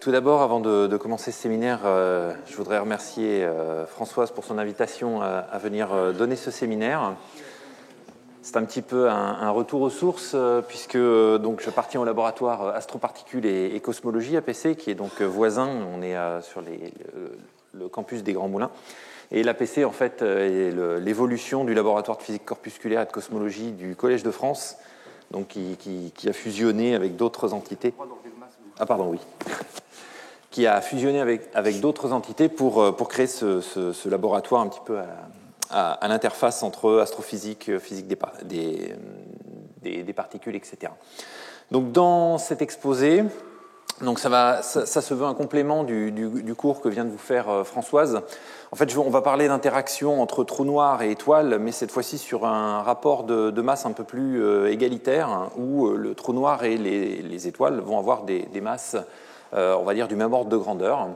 Tout d'abord, avant de commencer ce séminaire, je voudrais remercier Françoise pour son invitation à venir donner ce séminaire. C'est un petit peu un retour aux sources, puisque donc, je appartiens au laboratoire Astroparticules et Cosmologie, APC, qui est donc voisin. On est sur le campus des Grands Moulins. Et l'APC, en fait, est l'évolution du laboratoire de physique corpusculaire et de cosmologie du Collège de France, donc qui a fusionné avec d'autres entités. Ah, pardon, oui. Qui a fusionné avec d'autres entités pour créer ce laboratoire un petit peu à l'interface entre astrophysique, physique des particules, etc. Donc dans cet exposé, donc ça se veut un complément du cours que vient de vous faire Françoise. En fait, on va parler d'interaction entre trous noirs et étoiles, mais cette fois-ci sur un rapport de masse un peu plus égalitaire, hein, où le trou noir et les étoiles vont avoir des masses on va dire du même ordre de grandeur.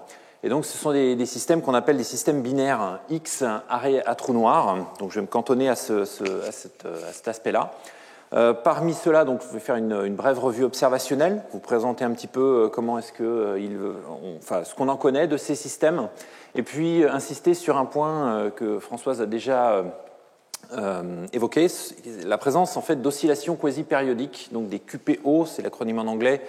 Et donc ce sont des systèmes qu'on appelle des systèmes binaires X arrêt à trou noir. Donc je vais me cantonner à cet aspect-là. Parmi ceux-là, donc, je vais faire une brève revue observationnelle, vous présenter un petit peu comment est-ce que ce qu'on en connaît de ces systèmes, et puis insister sur un point que Françoise a déjà évoqué, la présence en fait d'oscillations quasi-périodiques, donc des QPO, c'est l'acronyme en anglais,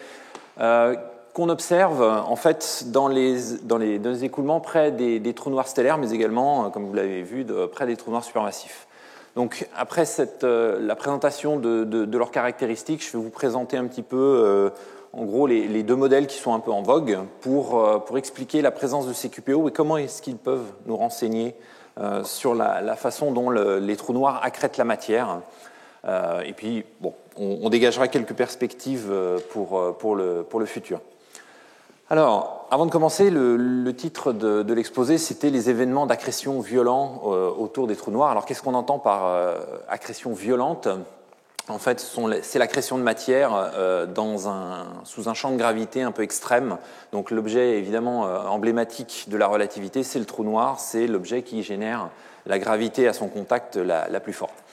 qu'on observe en fait dans les écoulements près des trous noirs stellaires, mais également, comme vous l'avez vu, près des trous noirs supermassifs. Donc après la présentation de leurs caractéristiques, je vais vous présenter un petit peu, en gros, les deux modèles qui sont un peu en vogue pour expliquer la présence de ces QPO et comment est-ce qu'ils peuvent nous renseigner sur la façon dont les trous noirs accrètent la matière. Et puis, bon, on dégagera quelques perspectives pour le futur. Alors, avant de commencer, le titre de l'exposé, c'était les événements d'accrétion violents autour des trous noirs. Alors, qu'est-ce qu'on entend par accrétion violente ? En fait, c'est l'accrétion de matière sous un champ de gravité un peu extrême. Donc, l'objet évidemment emblématique de la relativité, c'est le trou noir, c'est l'objet qui génère la gravité à son contact la plus forte.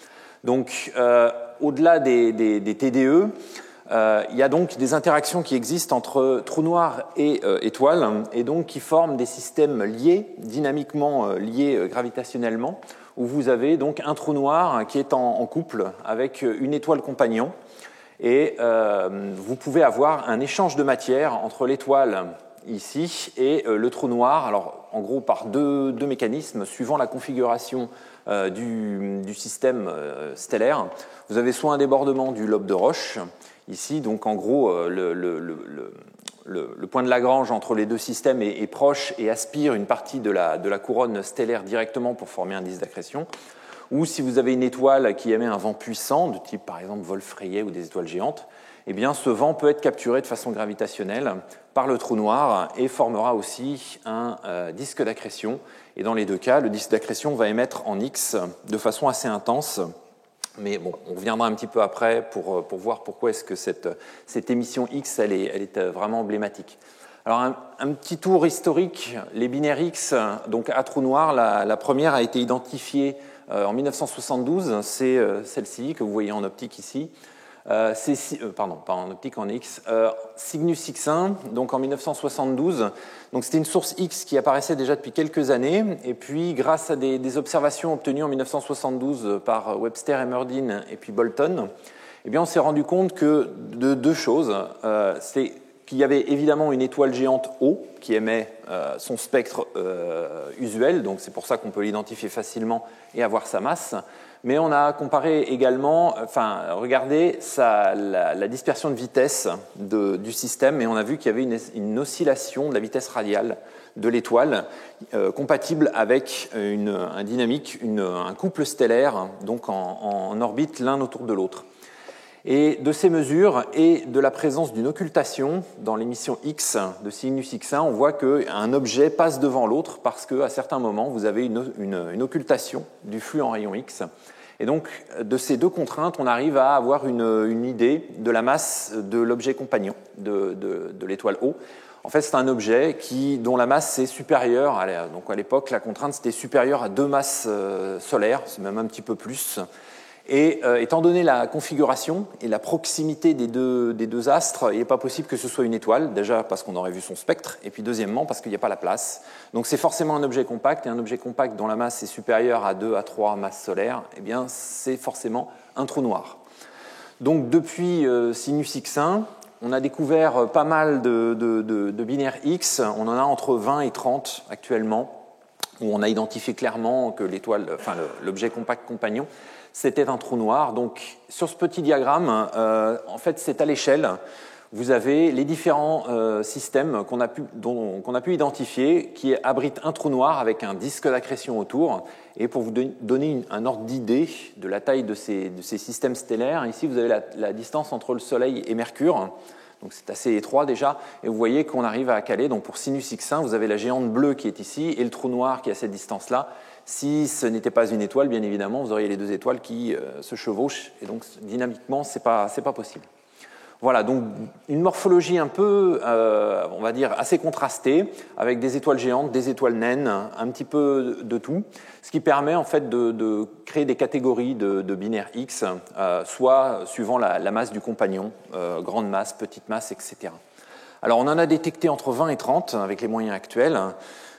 Donc, au-delà des TDE, il y a donc des interactions qui existent entre trous noirs et étoiles, et donc qui forment des systèmes liés, dynamiquement liés gravitationnellement, où vous avez donc un trou noir qui est en couple avec une étoile compagnon, et vous pouvez avoir un échange de matière entre l'étoile ici et le trou noir, alors en gros par deux mécanismes, suivant la configuration du système stellaire. Vous avez soit un débordement du lobe de Roche, ici, donc en gros, le point de Lagrange entre les deux systèmes est proche et aspire une partie de la couronne stellaire directement pour former un disque d'accrétion. Ou si vous avez une étoile qui émet un vent puissant, de type par exemple Wolf-Rayet ou des étoiles géantes, eh bien ce vent peut être capturé de façon gravitationnelle par le trou noir et formera aussi un disque d'accrétion. Et dans les deux cas, le disque d'accrétion va émettre en X de façon assez intense. Mais bon, on reviendra un petit peu après pour voir pourquoi est-ce que cette émission X, elle est vraiment emblématique. Alors, un petit tour historique. Les binaires X, donc à trou noir, la première a été identifiée en 1972. C'est celle-ci que vous voyez en optique ici. Pardon, pas en optique, en X. Cygnus X1, donc en 1972. Donc c'était une source X qui apparaissait déjà depuis quelques années, et puis grâce à des observations obtenues en 1972 par Webster, Emmerdine et puis Bolton, eh bien on s'est rendu compte de deux choses. C'est qu'il y avait évidemment une étoile géante O qui émet son spectre usuel, donc c'est pour ça qu'on peut l'identifier facilement et avoir sa masse. Mais on a comparé également, regardé la dispersion de vitesse du système, et on a vu qu'il y avait une oscillation de la vitesse radiale de l'étoile compatible avec un couple stellaire, donc en orbite l'un autour de l'autre. Et de ces mesures et de la présence d'une occultation dans l'émission X de Cygnus X1, on voit qu'un objet passe devant l'autre parce qu'à certains moments, vous avez une occultation du flux en rayon X. Et donc, de ces deux contraintes, on arrive à avoir une idée de la masse de l'objet compagnon de l'étoile O. En fait, c'est un objet dont la masse est supérieure. Donc, à l'époque, la contrainte, c'était supérieure à 2 masses solaires, c'est même un petit peu plus. Et étant donné la configuration et la proximité des deux astres, il n'est pas possible que ce soit une étoile, déjà parce qu'on aurait vu son spectre, et puis deuxièmement parce qu'il n'y a pas la place. Donc c'est forcément un objet compact, et un objet compact dont la masse est supérieure à 2 à 3 masses solaires, eh bien c'est forcément un trou noir. Donc depuis Sinus X1, on a découvert pas mal de binaires X, on en a entre 20 et 30 actuellement, où on a identifié clairement que l'étoile, enfin l'objet compact compagnon, c'était un trou noir. Donc, sur ce petit diagramme, en fait, c'est à l'échelle. Vous avez les différents systèmes qu'on a pu identifier qui abritent un trou noir avec un disque d'accrétion autour. Et pour vous donner un ordre d'idée de la taille de ces systèmes stellaires, ici, vous avez la distance entre le Soleil et Mercure. Donc, c'est assez étroit déjà. Et vous voyez qu'on arrive à caler. Donc, pour Sinus X1, vous avez la géante bleue qui est ici et le trou noir qui est à cette distance-là. Si ce n'était pas une étoile, bien évidemment, vous auriez les deux étoiles qui se chevauchent, et donc dynamiquement, c'est pas possible. Voilà, donc une morphologie un peu, on va dire, assez contrastée, avec des étoiles géantes, des étoiles naines, un petit peu de tout, ce qui permet en fait de créer des catégories de binaires X, soit suivant la masse du compagnon, grande masse, petite masse, etc. Alors on en a détecté entre 20 et 30 avec les moyens actuels.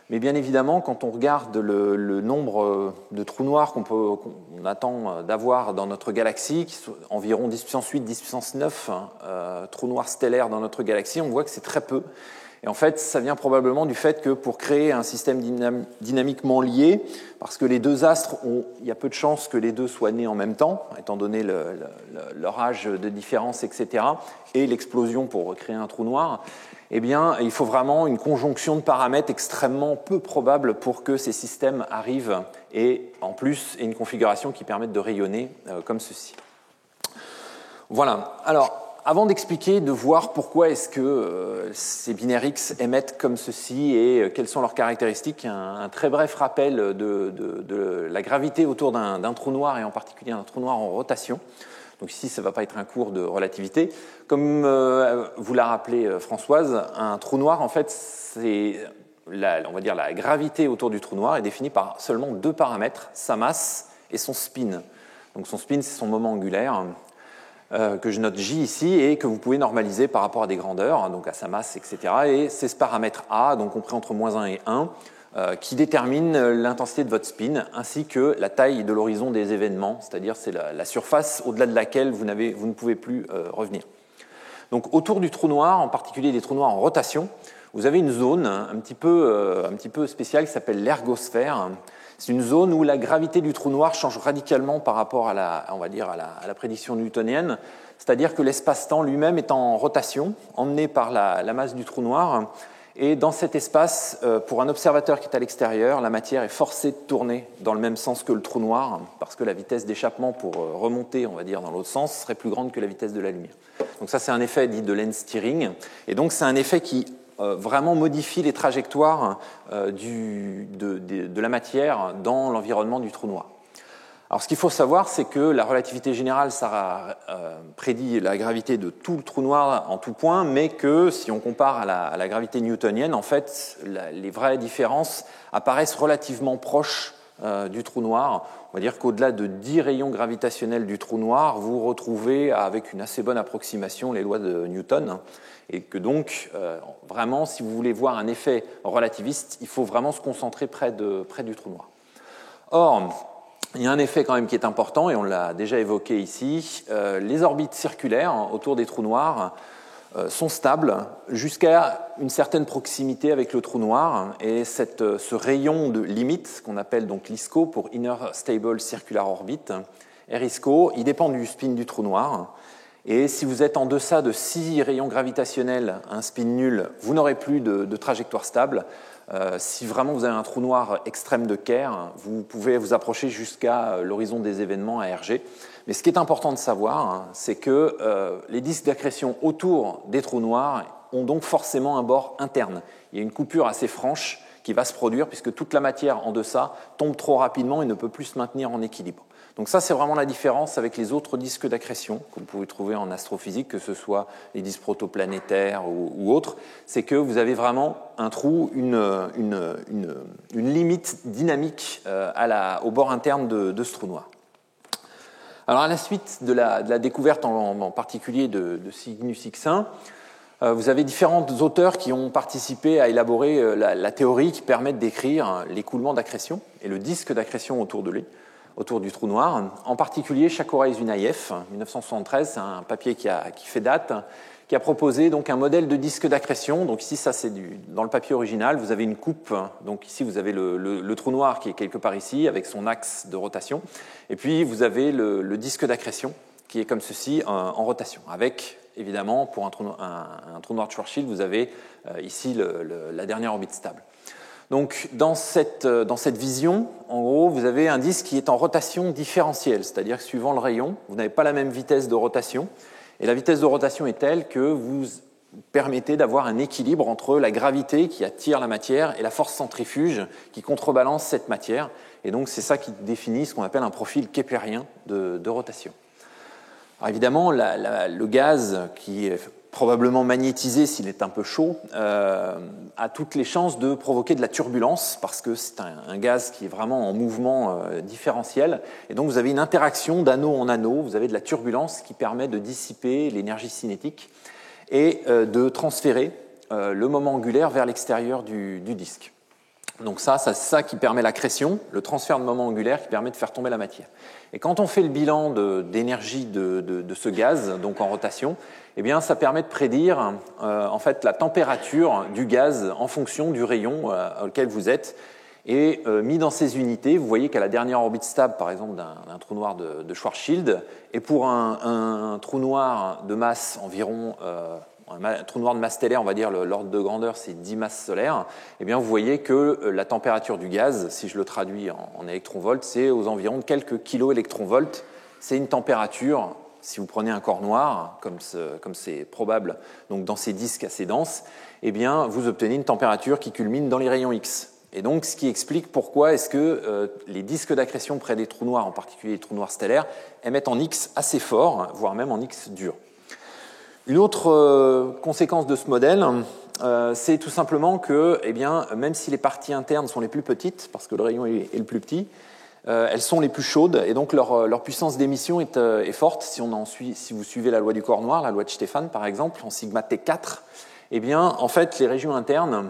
Mais bien évidemment, quand on regarde le nombre de trous noirs qu'on attend d'avoir dans notre galaxie, qui sont environ 10 puissance 8, 10 puissance 9 trous noirs stellaires dans notre galaxie, on voit que c'est très peu. Et en fait, ça vient probablement du fait que pour créer un système dynamiquement lié, parce que les deux astres, il y a peu de chances que les deux soient nés en même temps, étant donné leur âge de différence, etc., et l'explosion pour créer un trou noir, eh bien, il faut vraiment une conjonction de paramètres extrêmement peu probable pour que ces systèmes arrivent, et en plus, une configuration qui permette de rayonner comme ceci. Voilà. Alors, avant d'expliquer, de voir pourquoi est-ce que ces binaires X émettent comme ceci et quelles sont leurs caractéristiques, un très bref rappel de la gravité autour d'un trou noir, et en particulier un trou noir en rotation. Donc ici, ça ne va pas être un cours de relativité. Comme vous l'a rappelé Françoise, un trou noir, en fait, c'est on va dire la gravité autour du trou noir est définie par seulement deux paramètres, sa masse et son spin. Donc son spin, c'est son moment angulaire, que je note J ici, et que vous pouvez normaliser par rapport à des grandeurs, donc à sa masse, etc. Et c'est ce paramètre A, donc compris entre moins 1 et 1, qui détermine l'intensité de votre spin, ainsi que la taille de l'horizon des événements, c'est-à-dire c'est la surface au-delà de laquelle vous ne pouvez plus revenir. Donc autour du trou noir, en particulier des trous noirs en rotation, vous avez une zone un petit peu spéciale qui s'appelle l'ergosphère. C'est une zone où la gravité du trou noir change radicalement par rapport à la prédiction newtonienne, c'est-à-dire que l'espace-temps lui-même est en rotation, emmené par la masse du trou noir. Et dans cet espace, pour un observateur qui est à l'extérieur, la matière est forcée de tourner dans le même sens que le trou noir, parce que la vitesse d'échappement pour remonter, on va dire, dans l'autre sens, serait plus grande que la vitesse de la lumière. Donc ça, c'est un effet dit de lens steering. Et donc, c'est un effet qui vraiment modifie les trajectoires de la matière dans l'environnement du trou noir. Alors, ce qu'il faut savoir, c'est que la relativité générale, ça prédit la gravité de tout le trou noir en tout point, mais que si on compare à la gravité newtonienne, en fait, les vraies différences apparaissent relativement proches du trou noir. On va dire qu'au-delà de 10 rayons gravitationnels du trou noir, vous retrouvez avec une assez bonne approximation les lois de Newton, et que donc, vraiment, si vous voulez voir un effet relativiste, il faut vraiment se concentrer près du trou noir. Or, il y a un effet quand même qui est important, et on l'a déjà évoqué ici. Les orbites circulaires autour des trous noirs sont stables jusqu'à une certaine proximité avec le trou noir, et ce rayon de limite, qu'on appelle donc l'ISCO pour Inner Stable Circular Orbit, RISCO, il dépend du spin du trou noir. Et si vous êtes en deçà de 6 rayons gravitationnels, un spin nul, vous n'aurez plus de trajectoire stable. Si vraiment vous avez un trou noir extrême de Kerr, vous pouvez vous approcher jusqu'à l'horizon des événements à RG. Mais ce qui est important de savoir, c'est que les disques d'accrétion autour des trous noirs ont donc forcément un bord interne. Il y a une coupure assez franche qui va se produire puisque toute la matière en deçà tombe trop rapidement et ne peut plus se maintenir en équilibre. Donc ça, c'est vraiment la différence avec les autres disques d'accrétion que vous pouvez trouver en astrophysique, que ce soit les disques protoplanétaires ou autres. C'est que vous avez vraiment un trou, une limite dynamique au bord interne de ce trou noir. Alors à la suite de la découverte en particulier de Cygnus X1, vous avez différents auteurs qui ont participé à élaborer la théorie qui permet de décrire l'écoulement d'accrétion et le disque d'accrétion autour de lui, autour du trou noir. En particulier, Shakura et Zunayev, 1973, c'est un papier qui fait date, qui a proposé donc un modèle de disque d'accrétion. Donc ici, ça c'est dans le papier original, vous avez une coupe. Donc ici, vous avez le trou noir qui est quelque part ici, avec son axe de rotation. Et puis, vous avez le disque d'accrétion, qui est comme ceci, en rotation. Avec, évidemment, pour un trou noir de Schwarzschild, vous avez ici la dernière orbite stable. Donc, dans cette vision, en gros, vous avez un disque qui est en rotation différentielle, c'est-à-dire que suivant le rayon, vous n'avez pas la même vitesse de rotation. Et la vitesse de rotation est telle que vous permettez d'avoir un équilibre entre la gravité qui attire la matière et la force centrifuge qui contrebalance cette matière. Et donc, c'est ça qui définit ce qu'on appelle un profil keplérien de rotation. Alors évidemment, le gaz, qui est probablement magnétisé s'il est un peu chaud, a toutes les chances de provoquer de la turbulence parce que c'est un gaz qui est vraiment en mouvement différentiel. Et donc vous avez une interaction d'anneau en anneau, vous avez de la turbulence qui permet de dissiper l'énergie cinétique et de transférer le moment angulaire vers l'extérieur du disque. Donc c'est ça qui permet l'accrétion, le transfert de moment angulaire qui permet de faire tomber la matière. Et quand on fait le bilan d'énergie de ce gaz, donc en rotation, eh bien, ça permet de prédire en fait la température du gaz en fonction du rayon auquel vous êtes. Et mis dans ces unités, vous voyez qu'à la dernière orbite stable, par exemple, d'un trou noir de Schwarzschild, et pour un trou noir de masse environ un trou noir de masse stellaire, on va dire l'ordre de grandeur, c'est 10 masses solaires, eh bien vous voyez que la température du gaz, si je le traduis en électronvolts, c'est aux environs de quelques kiloélectronvolts. C'est une température, si vous prenez un corps noir, comme c'est probable donc dans ces disques assez denses, eh bien vous obtenez une température qui culmine dans les rayons X. Et donc, ce qui explique pourquoi est-ce que les disques d'accrétion près des trous noirs, en particulier les trous noirs stellaires, émettent en X assez fort, voire même en X dur. Une autre conséquence de ce modèle, c'est tout simplement que, eh bien, même si les parties internes sont les plus petites, parce que le rayon est le plus petit, elles sont les plus chaudes, et donc leur puissance d'émission est forte. Si vous suivez la loi du corps noir, la loi de Stéphane par exemple, en sigma T4, eh bien, en fait, les régions internes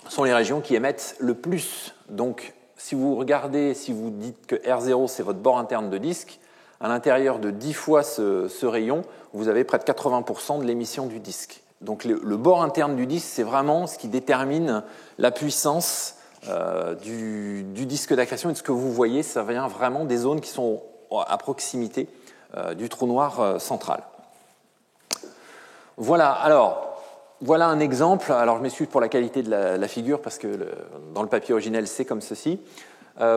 sont les régions qui émettent le plus. Donc, si vous dites que R0 c'est votre bord interne de disque, à l'intérieur de 10 fois ce rayon, vous avez près de 80% de l'émission du disque. Donc le bord interne du disque, c'est vraiment ce qui détermine la puissance du disque d'accrétion. Et de ce que vous voyez, ça vient vraiment des zones qui sont à proximité du trou noir central. Voilà un exemple. Alors je m'excuse pour la qualité de la figure parce que dans le papier originel, c'est comme ceci.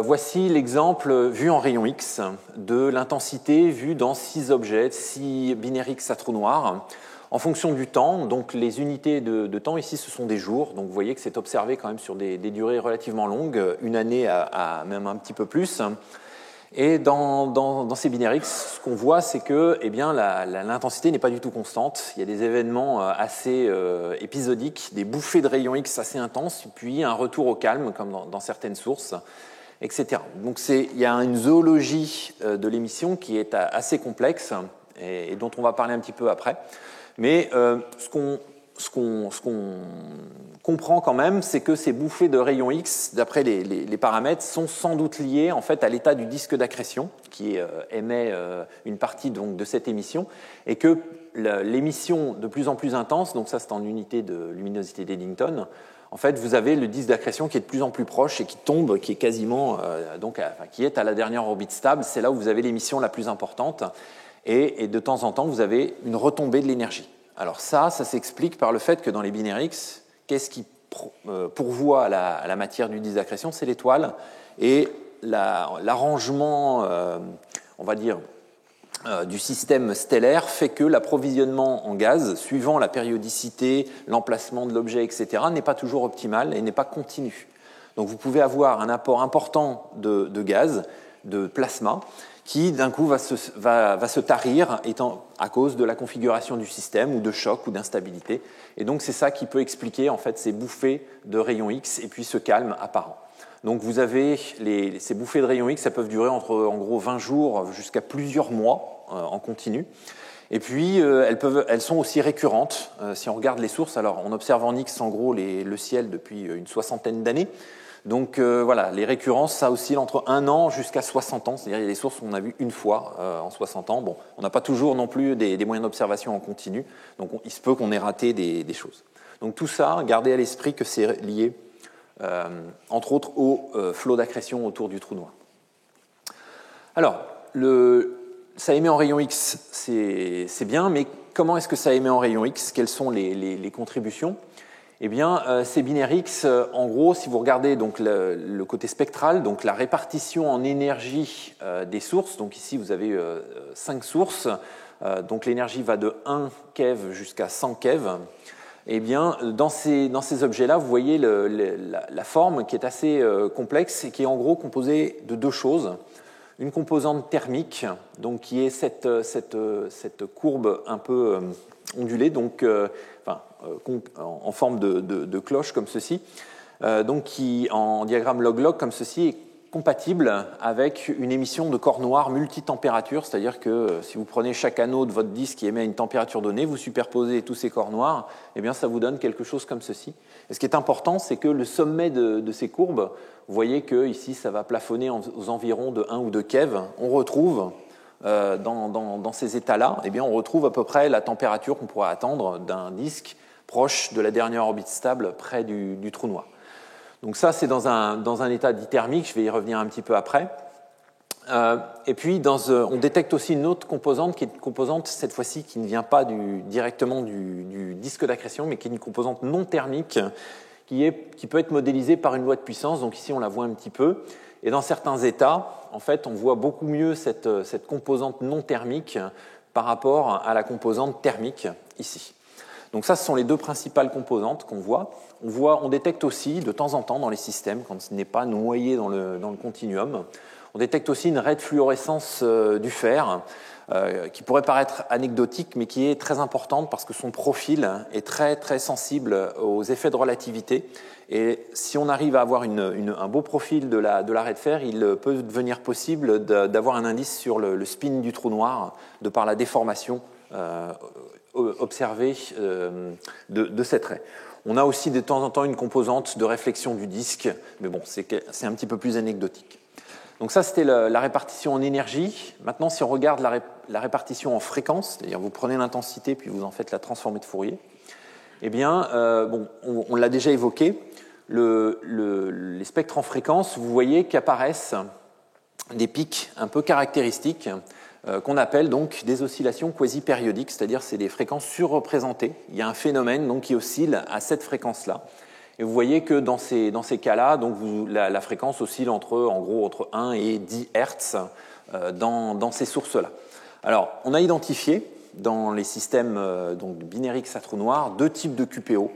Voici l'exemple vu en rayon X de l'intensité vue dans 6 objets, 6 binaires X à trou noir, en fonction du temps. Donc les unités de temps ici, ce sont des jours. Donc vous voyez que c'est observé quand même sur des durées relativement longues, une année à même un petit peu plus. Et dans ces binaires X, ce qu'on voit, c'est que eh bien, l'intensité n'est pas du tout constante. Il y a des événements assez épisodiques, des bouffées de rayons X assez intenses, puis un retour au calme, comme dans certaines sources, etc. Donc il y a une zoologie de l'émission qui est assez complexe et dont on va parler un petit peu après. Mais ce qu'on comprend quand même, c'est que ces bouffées de rayons X, d'après les paramètres, sont sans doute liées en fait à l'état du disque d'accrétion qui émet une partie donc de cette émission, et que l'émission de plus en plus intense, donc ça c'est en unité de luminosité d'Eddington, en fait vous avez le disque d'accrétion qui est de plus en plus proche et qui tombe, qui est quasiment qui est à la dernière orbite stable. C'est là où vous avez l'émission la plus importante, et de temps en temps vous avez une retombée de l'énergie. Alors ça s'explique par le fait que dans les binaires X, qu'est-ce qui pourvoit à la matière du disque d'accrétion? C'est l'étoile, et l'arrangement, on va dire, du système stellaire fait que l'approvisionnement en gaz, suivant la périodicité, l'emplacement de l'objet, etc., n'est pas toujours optimal et n'est pas continu. Donc vous pouvez avoir un apport important de gaz, de plasma, qui d'un coup va se tarir à cause de la configuration du système, ou de choc, ou d'instabilité. Et donc c'est ça qui peut expliquer en fait ces bouffées de rayons X et puis ce calme apparent. Donc vous avez ces bouffées de rayons X, ça peut durer entre en gros 20 jours jusqu'à plusieurs mois en continu. Et puis elles sont aussi récurrentes. Si on regarde les sources, alors on observe en X en gros le ciel depuis une 60aine d'années. Donc voilà, les récurrences, ça oscille entre 1 an jusqu'à 60 ans. C'est-à-dire il y a des sources qu'on a vues une fois en 60 ans. Bon, on n'a pas toujours non plus des moyens d'observation en continu. Donc il se peut qu'on ait raté des choses. Donc tout ça, gardez à l'esprit que c'est lié, entre autres, au flot d'accrétion autour du trou noir. Alors, ça émet en rayon X, c'est bien, mais comment est-ce que ça émet en rayon X? Quelles sont les contributions? Eh bien, ces binaires X, en gros, si vous regardez donc le côté spectral, donc la répartition en énergie des sources, donc ici vous avez 5 sources, donc l'énergie va de 1 keV jusqu'à 100 keV. Eh bien, dans ces objets-là, vous voyez la forme qui est assez complexe et qui est en gros composée de 2 choses. Une composante thermique, donc qui est cette courbe un peu ondulée, donc en forme de cloche comme ceci, donc qui en diagramme log-log comme ceci est compatible avec une émission de corps noirs multitempérature, c'est-à-dire que si vous prenez chaque anneau de votre disque qui émet à une température donnée, vous superposez tous ces corps noirs, eh bien ça vous donne quelque chose comme ceci. Et ce qui est important, c'est que le sommet de ces courbes, vous voyez que ici ça va plafonner aux environs de 1 ou 2 keV. On retrouve dans ces états-là, eh bien on retrouve à peu près la température qu'on pourrait attendre d'un disque proche de la dernière orbite stable près du trou noir. Donc ça, c'est dans un état dit thermique, je vais y revenir un petit peu après. Et puis, on détecte aussi une autre composante, qui est une composante, cette fois-ci, qui ne vient pas directement du disque d'accrétion, mais qui est une composante non thermique, qui peut être modélisée par une loi de puissance. Donc ici, on la voit un petit peu. Et dans certains états, en fait, on voit beaucoup mieux cette composante non thermique par rapport à la composante thermique ici. Donc ça, ce sont les 2 principales composantes qu'on voit. On détecte aussi, de temps en temps, dans les systèmes, quand ce n'est pas noyé dans le continuum, on détecte aussi une raie de fluorescence du fer, qui pourrait paraître anecdotique, mais qui est très importante parce que son profil est très, très sensible aux effets de relativité. Et si on arrive à avoir un beau profil de la raie de fer, il peut devenir possible d'avoir un indice sur le spin du trou noir, de par la déformation observée de cette raie. On a aussi de temps en temps une composante de réflexion du disque, mais bon, c'est un petit peu plus anecdotique. Donc ça, c'était la répartition en énergie. Maintenant, si on regarde la répartition en fréquence, c'est-à-dire vous prenez l'intensité puis vous en faites la transformée de Fourier, eh bien, on l'a déjà évoqué, les spectres en fréquence, vous voyez qu'apparaissent des pics un peu caractéristiques qu'on appelle donc des oscillations quasi-périodiques, c'est-à-dire c'est des fréquences surreprésentées. Il y a un phénomène donc, qui oscille à cette fréquence-là. Et vous voyez que dans ces cas-là, donc la fréquence oscille entre 1 et 10 Hz dans ces sources-là. Alors, on a identifié dans les systèmes donc binaires X à trou noir 2 types de QPO.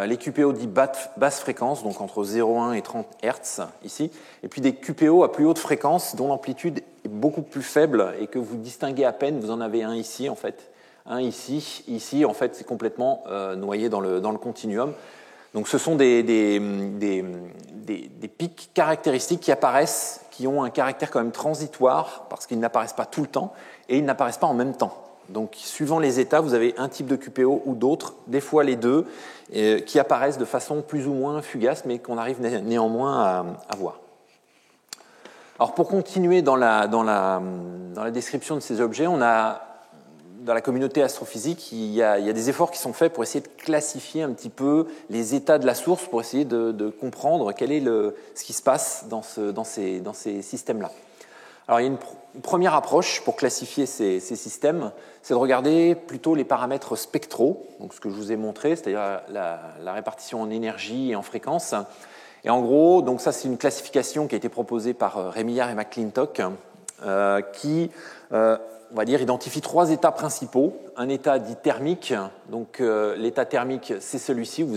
Les QPO dits basse fréquence, donc entre 0,1 et 30 Hz ici, et puis des QPO à plus haute fréquence dont l'amplitude est beaucoup plus faible et que vous distinguez à peine. Vous en avez un ici en fait, un ici en fait c'est complètement noyé dans le continuum. Donc ce sont des pics caractéristiques qui apparaissent, qui ont un caractère quand même transitoire parce qu'ils n'apparaissent pas tout le temps et ils n'apparaissent pas en même temps. Donc, suivant les états, vous avez un type de QPO ou d'autres, des fois les deux, qui apparaissent de façon plus ou moins fugace, mais qu'on arrive néanmoins à voir. Alors, pour continuer dans la description de ces objets, on a, dans la communauté astrophysique, il y a des efforts qui sont faits pour essayer de classifier un petit peu les états de la source, pour essayer de comprendre quel est ce qui se passe dans ces systèmes-là. Alors, il y a une première approche pour classifier ces systèmes, c'est de regarder plutôt les paramètres spectraux, donc ce que je vous ai montré, c'est-à-dire la répartition en énergie et en fréquence. Et en gros, donc ça c'est une classification qui a été proposée par Rémillard et McClintock, qui, on va dire, identifie 3 états principaux. Un état dit thermique, donc l'état thermique c'est celui-ci, vous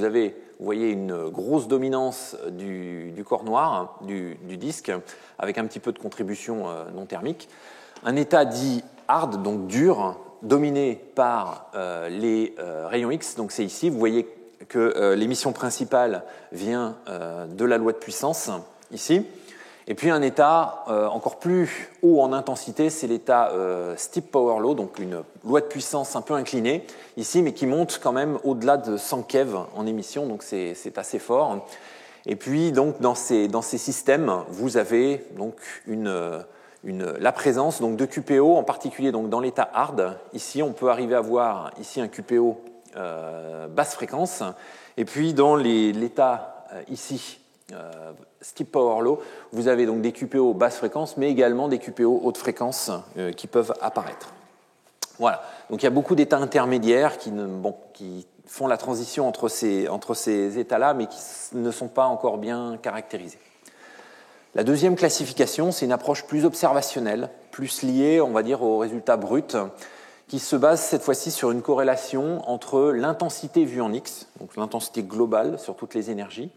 voyez une grosse dominance du corps noir, du disque, avec un petit peu de contribution non thermique. Un état dit donc dur, dominé par les rayons X, donc c'est ici, vous voyez que l'émission principale vient de la loi de puissance, ici. Et puis un état encore plus haut en intensité, c'est l'état steep power law, donc une loi de puissance un peu inclinée ici, mais qui monte quand même au-delà de 100 keV en émission, donc c'est assez fort. Et puis donc dans ces systèmes, vous avez donc la présence donc de QPO, en particulier donc dans l'état hard. Ici, on peut arriver à voir ici un QPO basse fréquence, et puis dans l'état ici steep power law, vous avez donc des QPO basse fréquence, mais également des QPO haute fréquence qui peuvent apparaître. Voilà. Donc il y a beaucoup d'états intermédiaires qui font la transition entre ces états-là, mais qui ne sont pas encore bien caractérisés. La deuxième classification, c'est une approche plus observationnelle, plus liée, on va dire, aux résultats bruts, qui se base cette fois-ci sur une corrélation entre l'intensité vue en X, donc l'intensité globale sur toutes les énergies,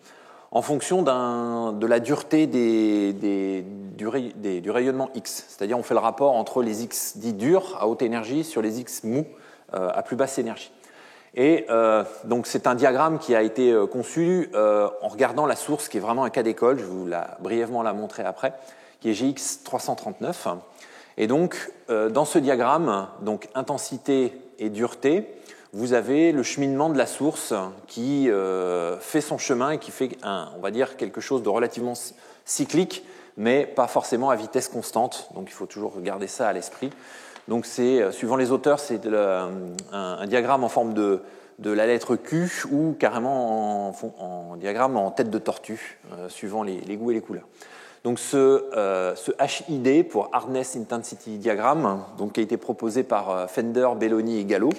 en fonction de la dureté du rayonnement X. C'est-à-dire on fait le rapport entre les X dits durs à haute énergie sur les X mous à plus basse énergie. Et donc c'est un diagramme qui a été conçu en regardant la source, qui est vraiment un cas d'école, je vous brièvement la montrer après, qui est GX 339. Et donc dans ce diagramme, donc intensité et dureté, vous avez le cheminement de la source qui fait son chemin et qui fait, on va dire, quelque chose de relativement cyclique, mais pas forcément à vitesse constante. Donc il faut toujours garder ça à l'esprit. Donc suivant les auteurs, c'est un diagramme en forme de la lettre Q ou carrément en diagramme en tête de tortue, suivant les goûts et les couleurs. Donc ce HID pour Hardness Intensity Diagram, donc qui a été proposé par Fender, Belloni et Gallo,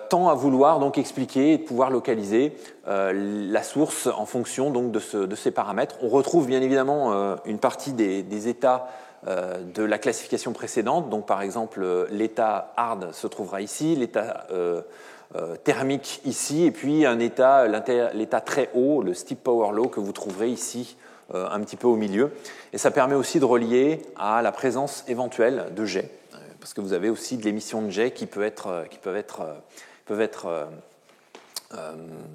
tend à vouloir donc expliquer et pouvoir localiser la source en fonction donc de ces paramètres. On retrouve bien évidemment une partie des états de la classification précédente. Donc par exemple l'état hard se trouvera ici, l'état thermique ici, et puis l'état très haut, le steep power law, que vous trouverez ici un petit peu au milieu. Et ça permet aussi de relier à la présence éventuelle de jets, parce que vous avez aussi de l'émission de jets qui peuvent être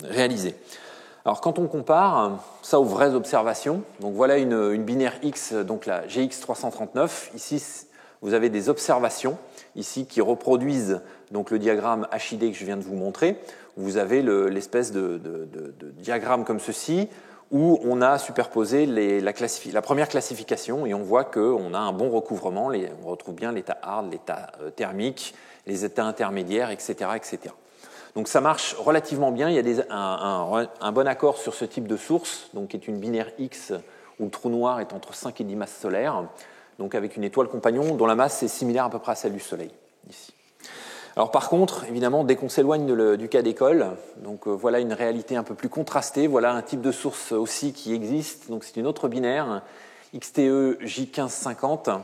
réalisées. Alors quand on compare ça aux vraies observations, donc voilà une binaire X, donc la GX 339. Ici, vous avez des observations ici qui reproduisent donc le diagramme HID que je viens de vous montrer. Vous avez l'espèce de diagramme comme ceci, où on a superposé la première classification et on voit qu'on a un bon recouvrement. On retrouve bien l'état hard, l'état thermique, les états intermédiaires, etc., etc. Donc ça marche relativement bien. Il y a un bon accord sur ce type de source, donc qui est une binaire X où le trou noir est entre 5 et 10 masses solaires, donc avec une étoile compagnon dont la masse est similaire à peu près à celle du Soleil, ici. Alors par contre, évidemment, dès qu'on s'éloigne du cas d'école, donc voilà une réalité un peu plus contrastée, voilà un type de source aussi qui existe, donc c'est une autre binaire, XTE J1550,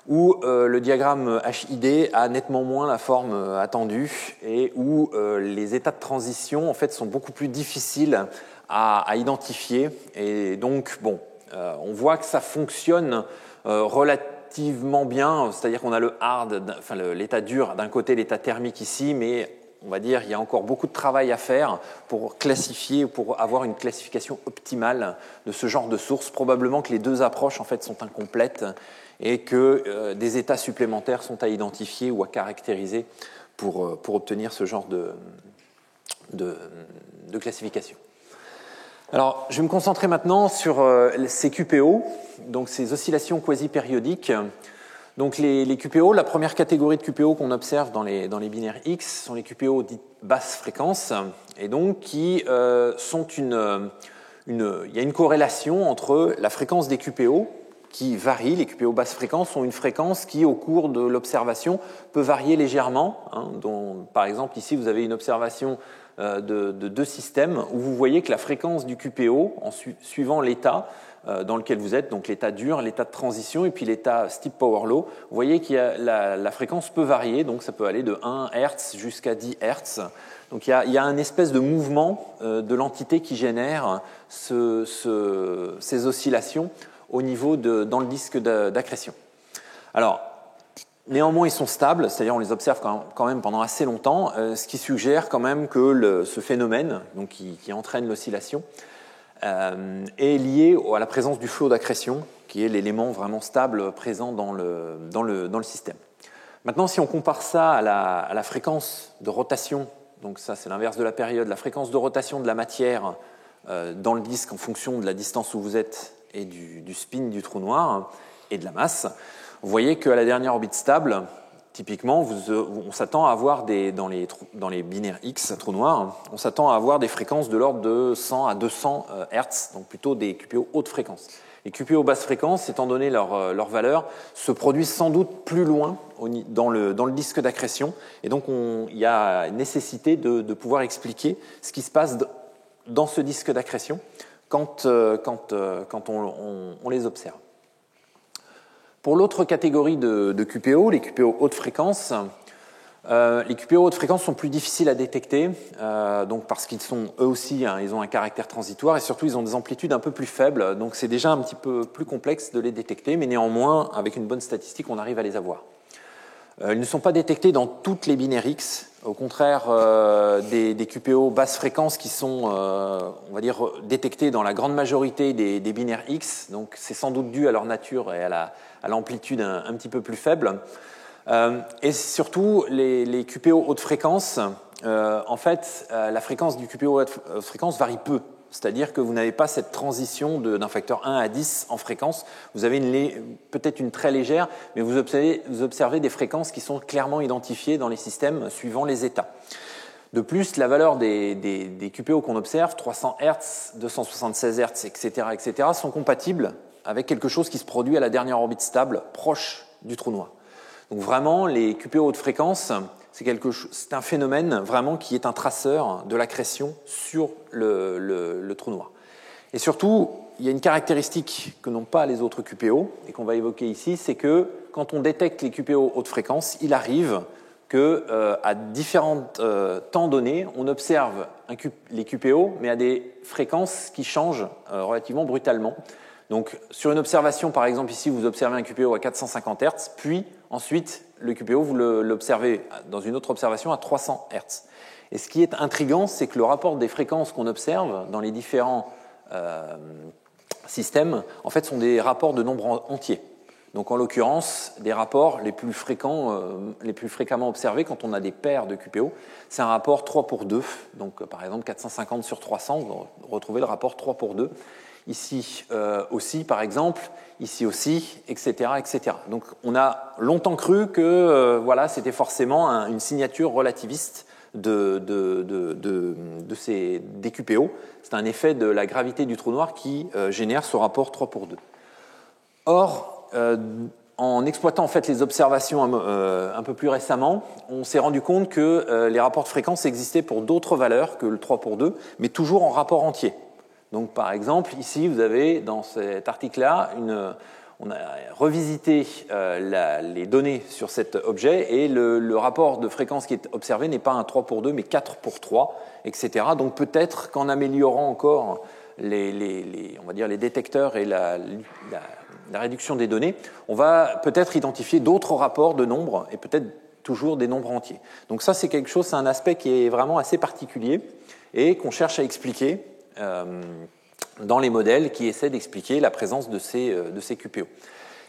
où le diagramme HID a nettement moins la forme attendue et où les états de transition en fait sont beaucoup plus difficiles à identifier. Et donc, bon, on voit que ça fonctionne relativement bien, c'est-à-dire qu'on a le hard, enfin l'état dur d'un côté, l'état thermique ici, mais on va dire il y a encore beaucoup de travail à faire pour classifier, pour avoir une classification optimale de ce genre de source. Probablement que les deux approches en fait sont incomplètes et que des états supplémentaires sont à identifier ou à caractériser pour obtenir ce genre de classification. Alors, je vais me concentrer maintenant sur ces QPO, donc ces oscillations quasi-périodiques. Donc les QPO, la première catégorie de QPO qu'on observe dans les binaires X sont les QPO dites basse fréquence, et donc qui sont il y a une corrélation entre la fréquence des QPO qui varie. Les QPO basse fréquence ont une fréquence qui, au cours de l'observation, peut varier légèrement. Par exemple, ici, vous avez une observation de deux systèmes où vous voyez que la fréquence du QPO, suivant l'état dans lequel vous êtes, donc l'état dur, l'état de transition et puis l'état steep power law, vous voyez que la fréquence peut varier, donc ça peut aller de 1 Hz jusqu'à 10 Hz. Donc il y a un espèce de mouvement de l'entité qui génère ces oscillations au niveau dans le disque d'accrétion. Alors, Néanmoins, ils sont stables, c'est-à-dire on les observe quand même pendant assez longtemps, ce qui suggère quand même que ce phénomène, donc qui entraîne l'oscillation, est lié à la présence du flot d'accrétion, qui est l'élément vraiment stable présent dans le système. Maintenant, si on compare ça à la fréquence de rotation, donc ça c'est l'inverse de la période, la fréquence de rotation de la matière dans le disque en fonction de la distance où vous êtes et du spin du trou noir et de la masse, vous voyez qu'à la dernière orbite stable, typiquement, on s'attend à avoir dans les binaires X, trous noirs, on s'attend à avoir des fréquences de l'ordre de 100 à 200 Hz, donc plutôt des QPO haute fréquence. Les QPO basse fréquence, étant donné leur valeur, se produisent sans doute plus loin dans le disque d'accrétion, et donc il y a nécessité de pouvoir expliquer ce qui se passe dans ce disque d'accrétion quand on les observe. Pour l'autre catégorie de QPO, les QPO haute fréquence, les QPO haute fréquence sont plus difficiles à détecter, donc parce qu'ils sont eux aussi, ils ont un caractère transitoire et surtout ils ont des amplitudes un peu plus faibles, donc c'est déjà un petit peu plus complexe de les détecter, mais néanmoins, avec une bonne statistique, on arrive à les avoir. Ils ne sont pas détectés dans toutes les binaires X, au contraire des QPO basse fréquence qui sont, on va dire, détectés dans la grande majorité des binaires X, donc c'est sans doute dû à leur nature et à l'amplitude un petit peu plus faible. Et surtout, les QPO haute fréquence, en fait, la fréquence du QPO haute fréquence varie peu. C'est-à-dire que vous n'avez pas cette transition d'un facteur 1 à 10 en fréquence. Vous avez peut-être une très légère, mais vous observez des fréquences qui sont clairement identifiées dans les systèmes suivant les états. De plus, la valeur des QPO qu'on observe, 300 Hz, 276 Hz, etc., sont compatibles avec quelque chose qui se produit à la dernière orbite stable, proche du trou noir. Donc vraiment, les QPO haute fréquence, c'est un phénomène vraiment qui est un traceur de l'accrétion sur le trou noir. Et surtout, il y a une caractéristique que n'ont pas les autres QPO et qu'on va évoquer ici, c'est que quand on détecte les QPO haute fréquence, il arrive qu'à différents temps donnés, on observe les QPO, mais à des fréquences qui changent relativement brutalement. Donc, sur une observation, par exemple, ici, vous observez un QPO à 450 Hz, puis ensuite, le QPO, vous l'observez dans une autre observation à 300 Hz. Et ce qui est intriguant, c'est que le rapport des fréquences qu'on observe dans les différents systèmes, en fait, sont des rapports de nombres entiers. Donc, en l'occurrence, des rapports les plus fréquemment observés quand on a des paires de QPO, c'est un rapport 3 pour 2. Donc, par exemple, 450 sur 300, vous retrouvez le rapport 3 pour 2. Ici aussi, par exemple, ici aussi, etc., etc. Donc, on a longtemps cru que c'était forcément une signature relativiste des QPO. C'est un effet de la gravité du trou noir qui génère ce rapport 3 pour 2. Or, en exploitant en fait les observations un peu plus récemment, on s'est rendu compte que les rapports de fréquence existaient pour d'autres valeurs que le 3 pour 2, mais toujours en rapport entier. Donc, par exemple, ici, vous avez, dans cet article-là, on a revisité les données sur cet objet et le rapport de fréquence qui est observé n'est pas un 3 pour 2, mais 4 pour 3, etc. Donc, peut-être qu'en améliorant encore on va dire les détecteurs et la réduction des données, on va peut-être identifier d'autres rapports de nombres et peut-être toujours des nombres entiers. Donc, ça, c'est quelque chose, c'est un aspect qui est vraiment assez particulier et qu'on cherche à expliquer dans les modèles qui essaient d'expliquer la présence de ces QPO.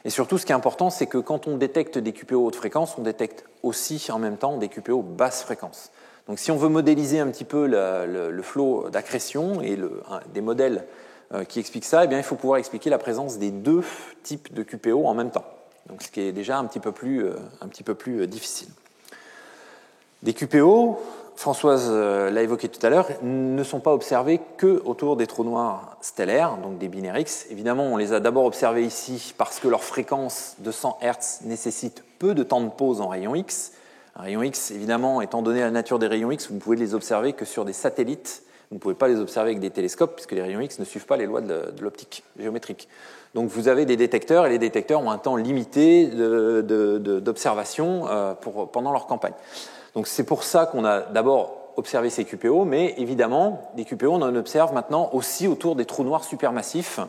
Et surtout, ce qui est important, c'est que quand on détecte des QPO haute fréquence, on détecte aussi en même temps des QPO basse fréquence. Donc si on veut modéliser un petit peu le flot d'accrétion et des modèles qui expliquent ça, eh bien, il faut pouvoir expliquer la présence des deux types de QPO en même temps. Donc, ce qui est déjà un petit peu plus difficile. Des QPO, Françoise l'a évoqué tout à l'heure, ne sont pas observés que autour des trous noirs stellaires, donc des binaires X. Évidemment, on les a d'abord observés ici parce que leur fréquence de 100 Hz nécessite peu de temps de pause en rayon X. Un rayon X, évidemment, étant donné la nature des rayons X, vous ne pouvez les observer que sur des satellites. Vous ne pouvez pas les observer avec des télescopes puisque les rayons X ne suivent pas les lois de l'optique géométrique. Donc vous avez des détecteurs et les détecteurs ont un temps limité d'observation pendant leur campagne. Donc c'est pour ça qu'on a d'abord observé ces QPO, mais évidemment, des QPO, on en observe maintenant aussi autour des trous noirs supermassifs,